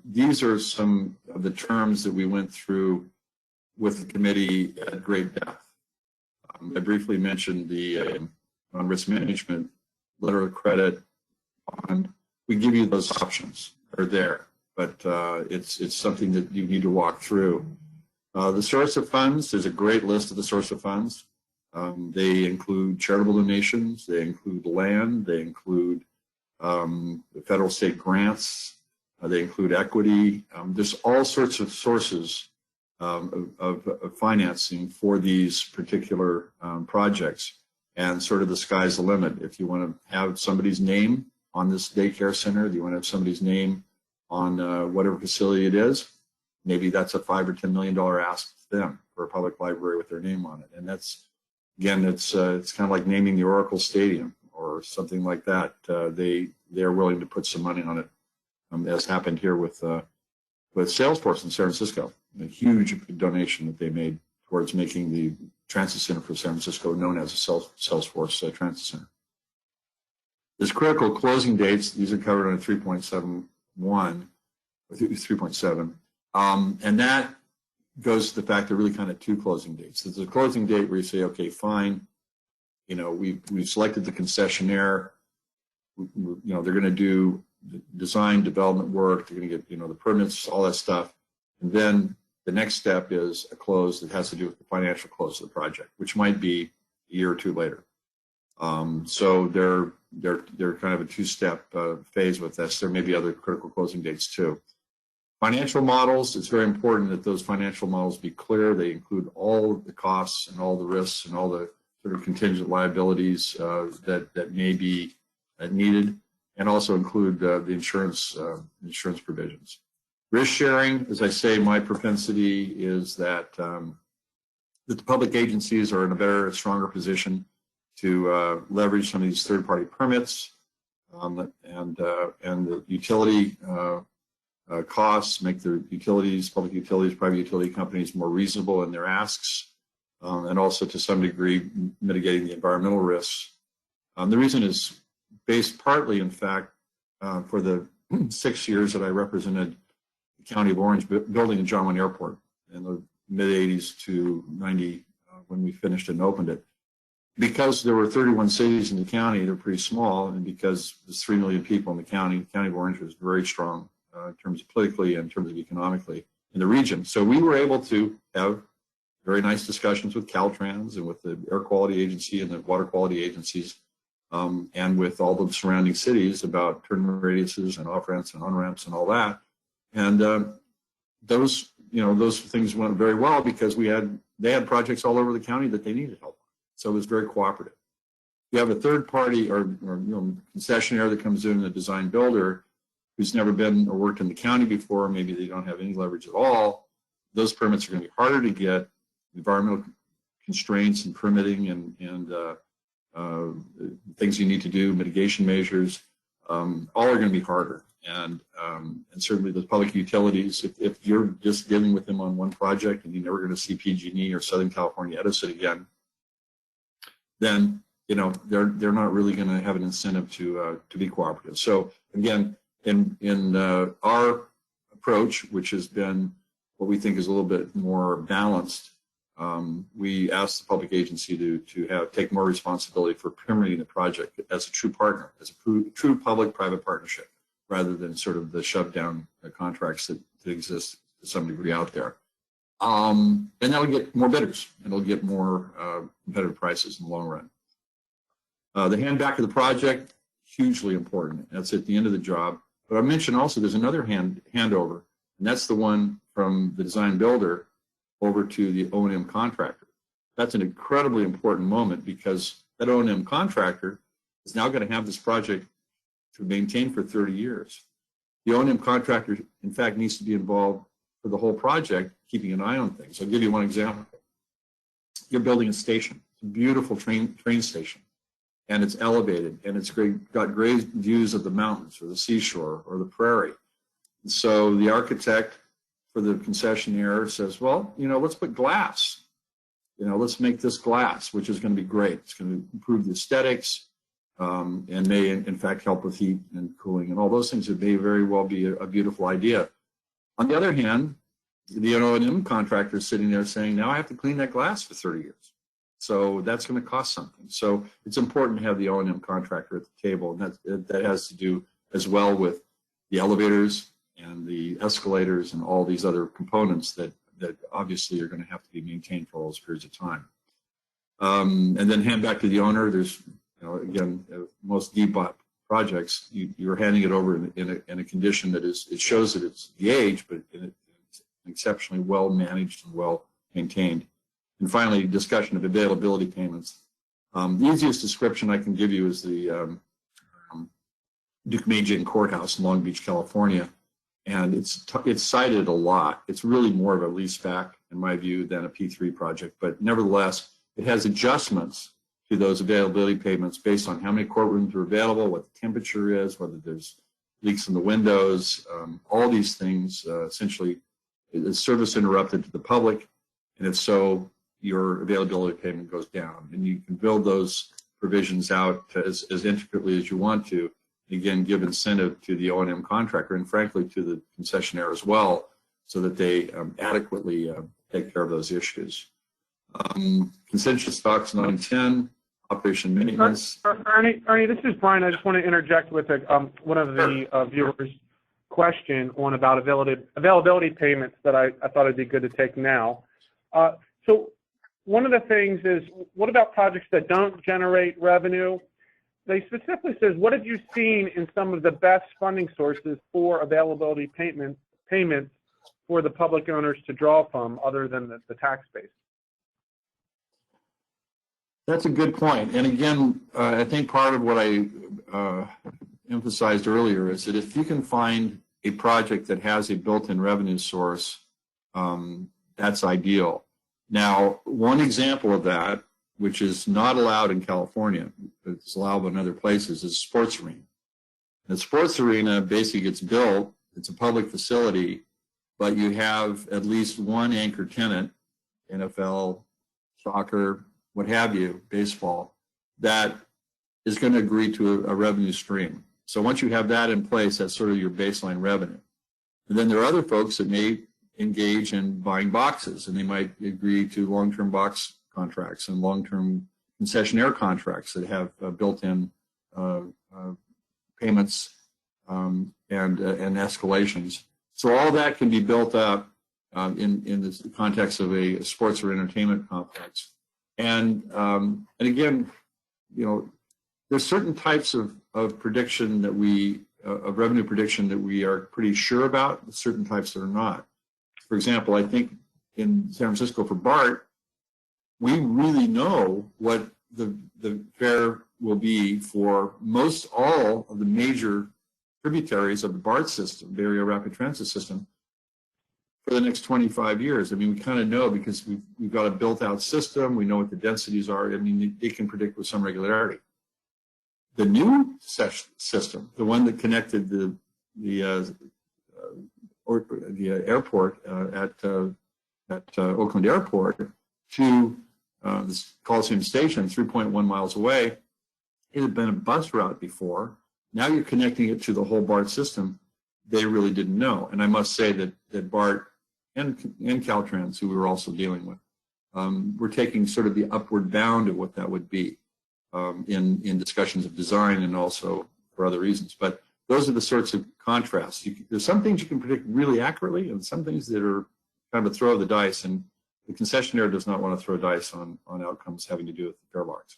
these are some of the terms that we went through with the committee at great depth. I briefly mentioned the on risk management, letter of credit, bond. We give you those options. They're there, but it's something that you need to walk through. The source of funds, there's a great list of the source of funds. They include charitable donations, they include land, they include federal state grants, they include equity. There's all sorts of sources of financing for these particular projects, and sort of the sky's the limit. If you want to have somebody's name on this daycare center, if you want to have somebody's name on whatever facility it is, maybe that's a $5 or $10 million ask to them for a public library with their name on it. And that's, again, it's kind of like naming the Oracle Stadium or something like that. They're willing to put some money on it, as happened here with Salesforce in San Francisco. A huge donation that they made towards making the Transit Center for San Francisco known as a Salesforce Transit Center. There's critical closing dates. These are covered on 3.71 or 3.7. And that goes to the fact there are really kind of two closing dates. There's a closing date where you say, okay, fine, we've selected the concessionaire. They're going to do design development work. They're going to get, the permits, all that stuff. And then the next step is a close that has to do with the financial close of the project, which might be a year or two later. So they're kind of a two-step phase with this. There may be other critical closing dates too. Financial models, it's very important that those financial models be clear. They include all the costs and all the risks and all the sort of contingent liabilities that may be needed, and also include the insurance provisions. Risk sharing, as I say, my propensity is that the public agencies are in a better, stronger position to leverage some of these third-party permits and the utility costs, make the utilities, public utilities, private utility companies more reasonable in their asks, and also to some degree mitigating the environmental risks. The reason is based partly, in fact, for the 6 years that I represented the County of Orange building in John Wayne Airport in the mid-'80s to 90 when we finished and opened it. Because there were 31 cities in the county, they're pretty small, and because there's 3 million people in the county of Orange was very strong in terms of politically and in terms of economically in the region. So we were able to have very nice discussions with Caltrans and with the Air Quality Agency and the Water Quality Agencies and with all the surrounding cities about turn radiuses and off-ramps and on-ramps and all that. And those things went very well because they had projects all over the county that they needed help. So it was very cooperative. You have a third party or concessionaire that comes in, a design builder who's never been or worked in the county before, maybe they don't have any leverage at all. Those permits are going to be harder to get. Environmental constraints and permitting and things you need to do, mitigation measures, all are going to be harder. And certainly the public utilities, if you're just dealing with them on one project and you're never going to see PG&E or Southern California Edison again, then they're not really going to have an incentive to be cooperative. So again, in our approach, which has been what we think is a little bit more balanced, we asked the public agency to take more responsibility for permitting the project as a true partner, as a true public-private partnership, rather than sort of the shove-down contracts that exist to some degree out there. And that'll get more bidders, and it'll get more competitive prices in the long run. The hand back of the project, hugely important. That's at the end of the job. But I mentioned also there's another handover, and that's the one from the design builder over to the O&M contractor. That's an incredibly important moment because that O&M contractor is now going to have this project to maintain for 30 years. The O&M contractor, in fact, needs to be involved for the whole project, keeping an eye on things. I'll give you one example. You're building a station, it's a beautiful train station, and it's elevated, and it's got great views of the mountains or the seashore or the prairie. And so the architect for the concessionaire says, well, let's put glass. Let's make this glass, which is going to be great. It's going to improve the aesthetics and may, in fact, help with heat and cooling and all those things. It may very well be a beautiful idea. On the other hand, the O&M contractor is sitting there saying, now I have to clean that glass for 30 years. So that's going to cost something. So it's important to have the O&M contractor at the table, and that has to do as well with the elevators and the escalators and all these other components that obviously are going to have to be maintained for all those periods of time. And then hand back to the owner. There's, again, most DBOT projects, you're handing it over in a condition that it shows that it's the age, but it's exceptionally well managed and well maintained. And finally, discussion of availability payments. The easiest description I can give you is the Duke Majan Courthouse in Long Beach, California. And it's cited a lot. It's really more of a leaseback, in my view, than a P3 project. But nevertheless, it has adjustments to those availability payments based on how many courtrooms are available, what the temperature is, whether there's leaks in the windows, all these things. Essentially, is service interrupted to the public, and if so, your availability payment goes down. And you can build those provisions out as intricately as you want to. Again, give incentive to the O&M contractor and frankly to the concessionaire as well, so that they adequately take care of those issues. Consensus stocks 910, operation maintenance. Ernie, this is Brian. I just want to interject with one of the viewers' question on about availability payments that I thought it'd be good to take now. So one of the things is, what about projects that don't generate revenue? They specifically says, what have you seen in some of the best funding sources for availability payments for the public owners to draw from other than the tax base? That's a good point. And again, I think part of what I emphasized earlier is that if you can find a project that has a built-in revenue source, that's ideal. Now, one example of that, which is not allowed in California, but it's allowable in other places, is a sports arena. The sports arena basically gets built, it's a public facility, but you have at least one anchor tenant, NFL, soccer, what have you, baseball, that is going to agree to a revenue stream. So once you have that in place, that's sort of your baseline revenue. And then there are other folks that may engage in buying boxes, and they might agree to long-term box contracts and long-term concessionaire contracts that have built-in payments and escalations. So all that can be built up in the context of a sports or entertainment complex. And again, you know, there's certain types of prediction that of revenue prediction that we are pretty sure about, certain types that are not. For example, I think in San Francisco for BART, we really know what the fare will be for most all of the major tributaries of the BART system, Bay Area Rapid Transit System, for the next 25 years. I mean, we kind of know because we've got a built-out system. We know what the densities are. I mean, they can predict with some regularity. The new system, the one that connected the airport at Oakland Airport to this Coliseum Station, 3.1 miles away, it had been a bus route before. Now you're connecting it to the whole BART system. They really didn't know. And I must say that BART and Caltrans, who we were also dealing with, were taking sort of the upward bound of what that would be in discussions of design and also for other reasons. But those are the sorts of contrasts. There's some things you can predict really accurately and some things that are kind of a throw of the dice. And the concessionaire does not want to throw dice on outcomes having to do with the fare box.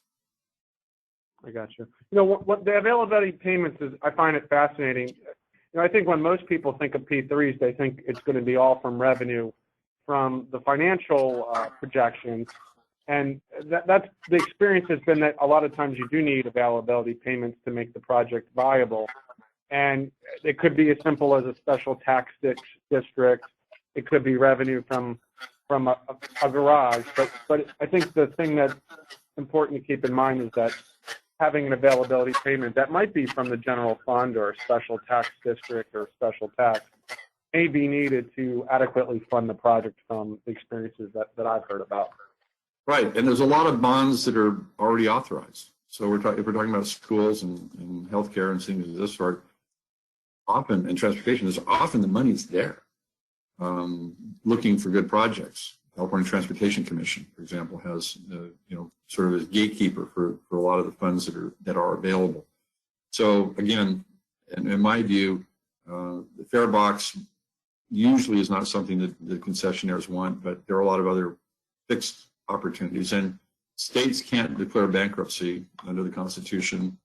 I got you. You know, what the availability payments is, I find it fascinating. You know, I think when most people think of P3s, they think it's going to be all from revenue from the financial projections. And that's the experience has been that a lot of times you do need availability payments to make the project viable. And it could be as simple as a special tax district. It could be revenue from a garage. But I think the thing that's important to keep in mind is that having an availability payment that might be from the general fund or a special tax district or special tax may be needed to adequately fund the project from the experiences that I've heard about. Right, and there's a lot of bonds that are already authorized. So if we're talking about schools and healthcare and things of this sort, often, and transportation, there's often the money's there looking for good projects. California Transportation Commission, for example, has sort of as gatekeeper for a lot of the funds that are available. So again, in my view, the fare box usually is not something that the concessionaires want, but there are a lot of other fixed opportunities, and states can't declare bankruptcy under the Constitution.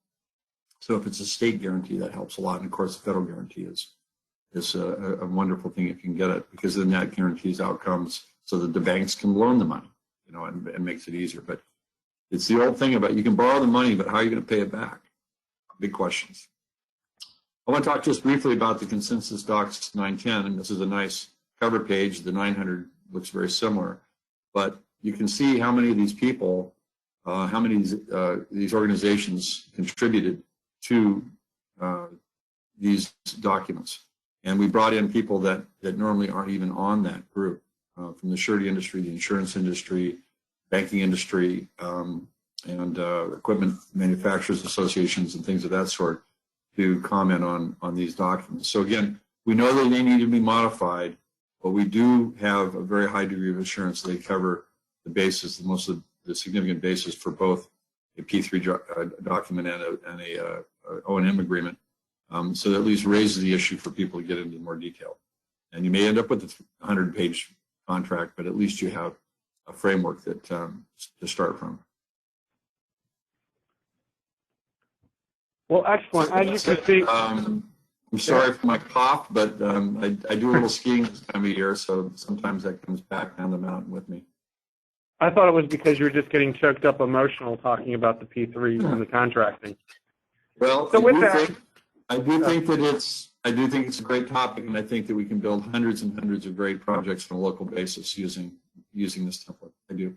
So if it's a state guarantee, that helps a lot. And of course, the federal guarantee is a wonderful thing if you can get it, because then that guarantees outcomes so that the banks can loan the money, and makes it easier. But it's the old thing about you can borrow the money, but how are you going to pay it back? Big questions. I want to talk just briefly about the consensus docs 910, and this is a nice cover page. The 900 looks very similar, but you can see how many of these people, how many of these organizations contributed to these documents. And we brought in people that normally aren't even on that group, from the surety industry, the insurance industry, banking industry, equipment manufacturers associations and things of that sort to comment on these documents. So again, we know that they need to be modified, but we do have a very high degree of assurance they cover the basis, the most of the significant basis for both a P3 document and a O&M agreement. So that at least raises the issue for people to get into more detail. And you may end up with a 100-page contract, but at least you have a framework that to start from. Well, excellent. As you can see, I'm sorry for my cough, but I do a little skiing this time of year, so sometimes that comes back down the mountain with me. I thought it was because you were just getting choked up emotional talking about the P3 and the contracting. Well, So with that, I do think it's a great topic, and I think that we can build hundreds and hundreds of great projects on a local basis using this template. I do.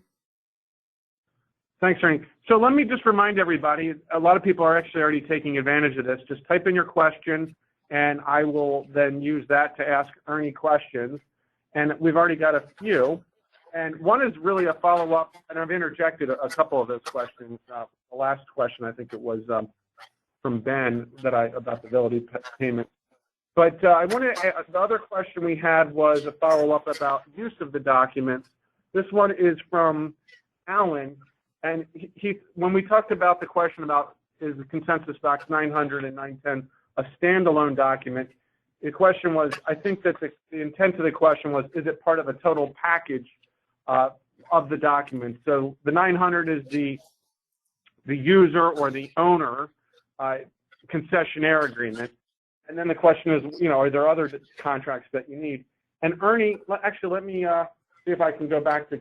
Thanks, Ernie. So let me just remind everybody, a lot of people are actually already taking advantage of this. Just type in your question, and I will then use that to ask Ernie questions. And we've already got a few. And one is really a follow-up, and I've interjected a couple of those questions. The last question, I think it was from Ben about the ability payment. But I wanted to, the other question we had was a follow-up about use of the documents. This one is from Alan. And when we talked about the question about is the consensus docs 900 and 910 a standalone document, the question was, I think that the intent of the question was, is it part of a total package of the document? So the 900 is the user or the owner concessionaire agreement. And then the question is, are there other contracts that you need? And Ernie, actually, let me see if I can go back to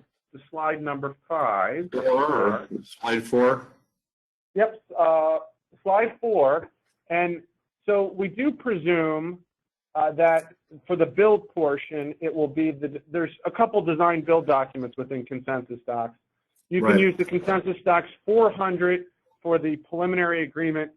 slide number 5. Or slide 4. Yep, slide 4. And so we do presume that for the build portion, it will be there's a couple design build documents within consensus docs. You can use the consensus docs 400 for the preliminary agreement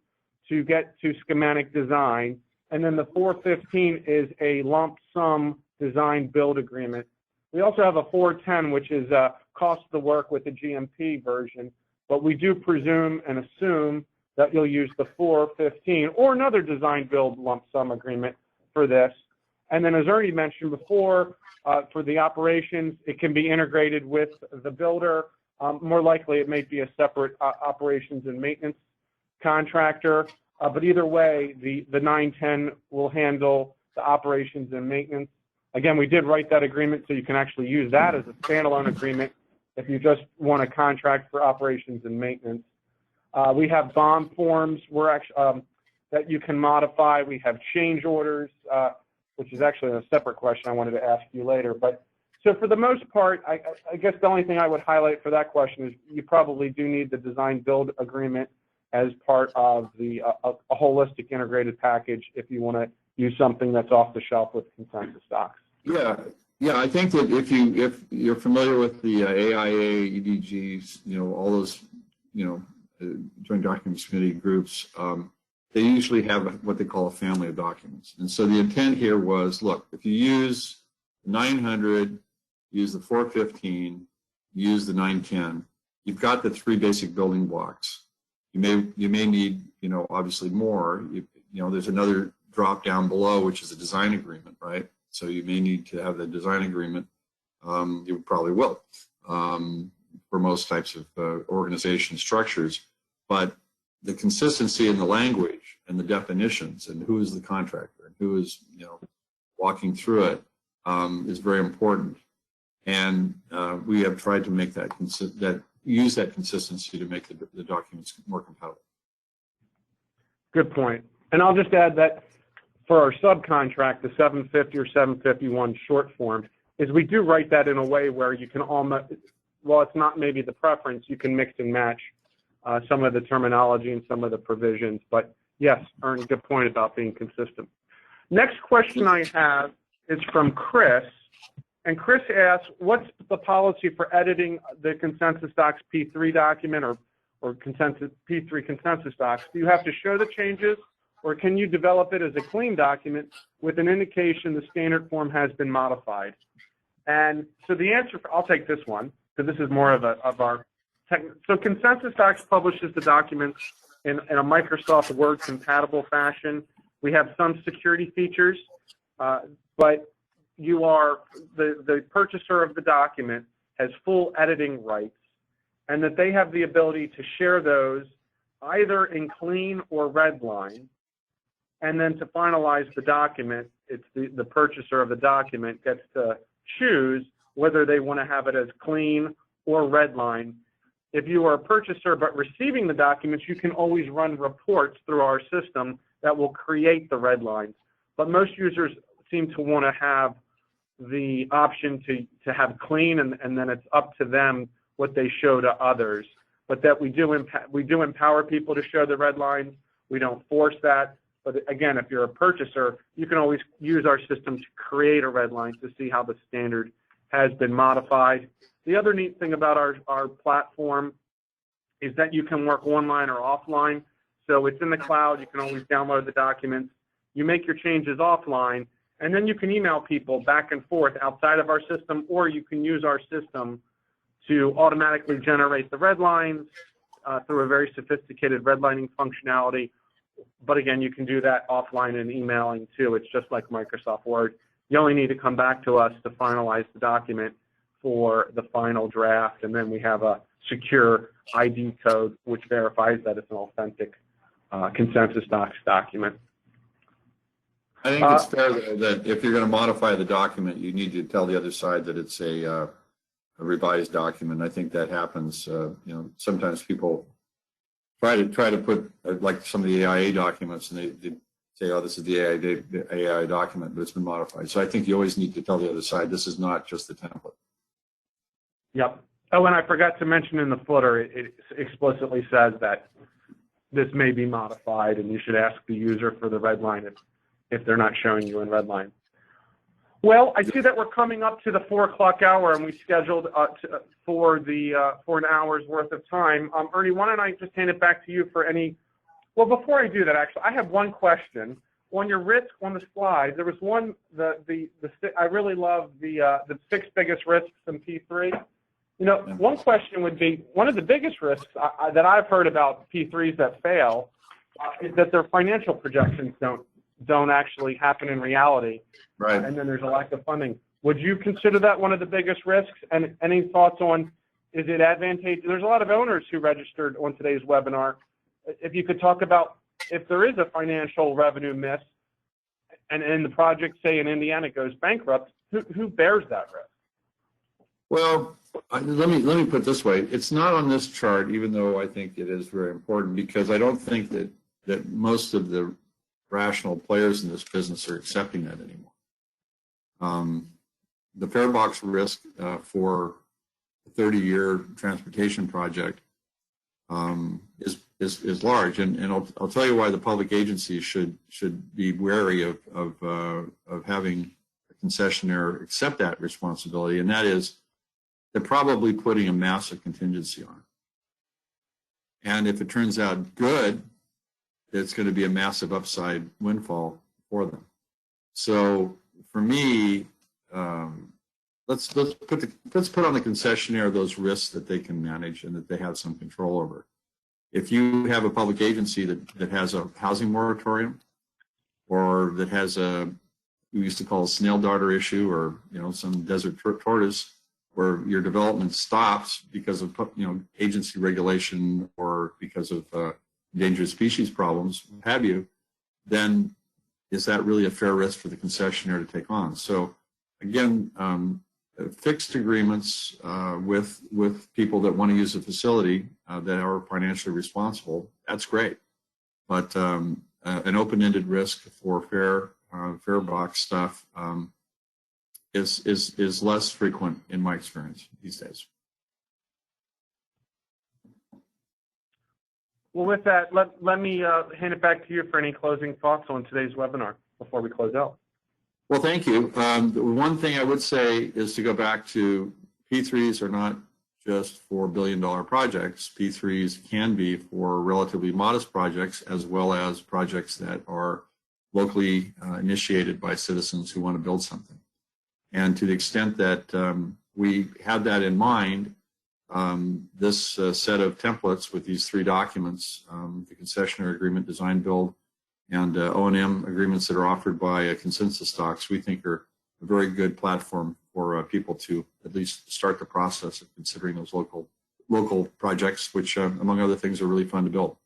to get to schematic design, and then the 415 is a lump sum design build agreement. We also have a 410, which is cost of the work with the GMP version, but we do presume and assume that you'll use the 415 or another design build lump sum agreement for this. And then as Ernie mentioned before, for the operations, it can be integrated with the builder. More likely, it may be a separate operations and maintenance contractor. But either way, the 910 will handle the operations and maintenance. Again, we did write that agreement so you can actually use that as a standalone agreement if you just want a contract for operations and maintenance. We have bond forms that you can modify. We have change orders, which is actually a separate question I wanted to ask you later. But so for the most part, I guess the only thing I would highlight for that question is you probably do need the design build agreement as part of the a holistic integrated package if you want to use something that's off the shelf with consensus docs. Yeah. I think that if you're familiar with the AIA, EDGs, all those, Joint Documents Committee groups, they usually have what they call a family of documents. And so the intent here was, look, if you use 900, use the 415, use the 910, you've got the 3 basic building blocks. You may need, obviously more. There's another drop down below, which is a design agreement, right? So you may need to have the design agreement. You probably will for most types of organization structures. But the consistency in the language and the definitions and who is the contractor and who is, walking through it is very important. And we have tried to make use that consistency to make the documents more compatible. Good point. And I'll just add that for our subcontract, the 750 or 751 short form, is we do write that in a way where you can almost, well, it's not maybe the preference, you can mix and match some of the terminology and some of the provisions. But yes, Ernie, good point about being consistent. Next question I have is from Chris. And Chris asks, what's the policy for editing the consensus docs P3 document or consensus P3 consensus docs? Do you have to show the changes, or can you develop it as a clean document with an indication the standard form has been modified? And so the answer, I'll take this one, because this is more of our So Consensus Docs publishes the documents in a Microsoft Word compatible fashion. We have some security features, but you are the purchaser of the document has full editing rights, and that they have the ability to share those either in clean or red line. And then to finalize the document, it's the purchaser of the document gets to choose whether they want to have it as clean or red line. If you are a purchaser but receiving the documents, you can always run reports through our system that will create the red lines. But most users seem to want to have the option to have clean, and then it's up to them what they show to others. But that we do empower people to show the red lines. We don't force that. But again, if you're a purchaser, you can always use our system to create a red line to see how the standard has been modified. The other neat thing about our platform is that you can work online or offline. So it's in the cloud. You can always download the documents. You make your changes offline, and then you can email people back and forth outside of our system, or you can use our system to automatically generate the red lines through a very sophisticated redlining functionality. But again, you can do that offline and emailing too. It's just like Microsoft Word. You only need to come back to us to finalize the document for the final draft, and then we have a secure ID code which verifies that it's an authentic Consensus Docs document. I think it's fair that if you're going to modify the document, you need to tell the other side that it's a revised document. I think that happens. Sometimes people try to put like some of the AIA documents, and they say, "Oh, this is the AIA document, but it's been modified." So I think you always need to tell the other side this is not just the template. Yep. Oh, and I forgot to mention in the footer, it explicitly says that this may be modified, and you should ask the user for the red line if they're not showing you in red line. Well, I see that we're coming up to the 4 o'clock hour, and we scheduled for an hour's worth of time. Ernie, why don't I just hand it back to you for any? Well, before I do that, actually, I have one question. On your risk on the slide, there was one. I really love the 6 biggest risks in P3. One question would be, one of the biggest risks that I've heard about P3s that fail is that their financial projections don't actually happen in reality. Right. And then there's a lack of funding. Would you consider that one of the biggest risks? And any thoughts on, is it advantageous? There's a lot of owners who registered on today's webinar. If you could talk about if there is a financial revenue miss and the project, say in Indiana, goes bankrupt, who bears that risk? Well, let me put it this way. It's not on this chart, even though I think it is very important, because I don't think that most of the rational players in this business are accepting that anymore. The fare box risk for a 30-year transportation project is large, and I'll tell you why the public agencies should be wary of having a concessionaire accept that responsibility, and that is they're probably putting a massive contingency on it. And if it turns out good, it's going to be a massive upside windfall for them. So for me, let's put on the concessionaire those risks that they can manage and that they have some control over. If you have a public agency that has a housing moratorium, or that has we used to call a snail darter issue, or some desert tortoise, where your development stops because of agency regulation or because of endangered species problems, what have you, then is that really a fair risk for the concessionaire to take on? So again, fixed agreements with people that want to use a facility that are financially responsible, that's great. But an open-ended risk for fare box stuff is less frequent in my experience these days. Well, with that, let me hand it back to you for any closing thoughts on today's webinar before we close out. Well, thank you. The one thing I would say is to go back to P3s are not just for billion-dollar projects. P3s can be for relatively modest projects, as well as projects that are locally initiated by citizens who want to build something. And to the extent that we have that in mind, this set of templates with these 3 documents, the concessionary agreement, design build, and O&M agreements that are offered by Consensus Docs, we think are a very good platform for people to at least start the process of considering those local projects, which, among other things, are really fun to build.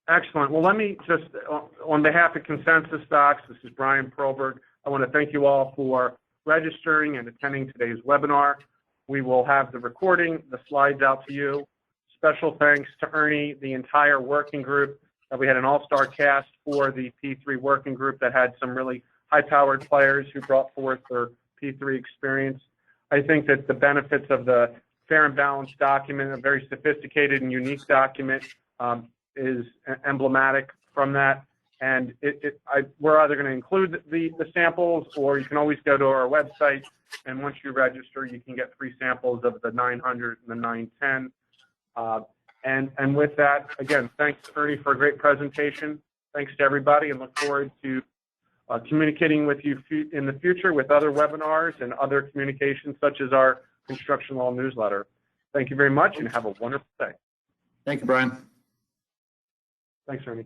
Excellent. Well, let me just, on behalf of Consensus Docs, this is Brian Proberg. I want to thank you all for registering and attending today's webinar. We will have the recording, the slides out to you. Special thanks to Ernie, the entire working group. We had an all-star cast for the P3 working group that had some really high-powered players who brought forth their P3 experience. I think that the benefits of the fair and balanced document, a very sophisticated and unique document, is emblematic from that. And we're either going to include the samples, or you can always go to our website, and once you register, you can get free samples of the 900 and the 910. And with that, again, thanks, Ernie, for a great presentation. Thanks to everybody, and look forward to communicating with you in the future with other webinars and other communications, such as our construction law newsletter. Thank you very much, and have a wonderful day. Thank you, Brian. Thanks, Ernie.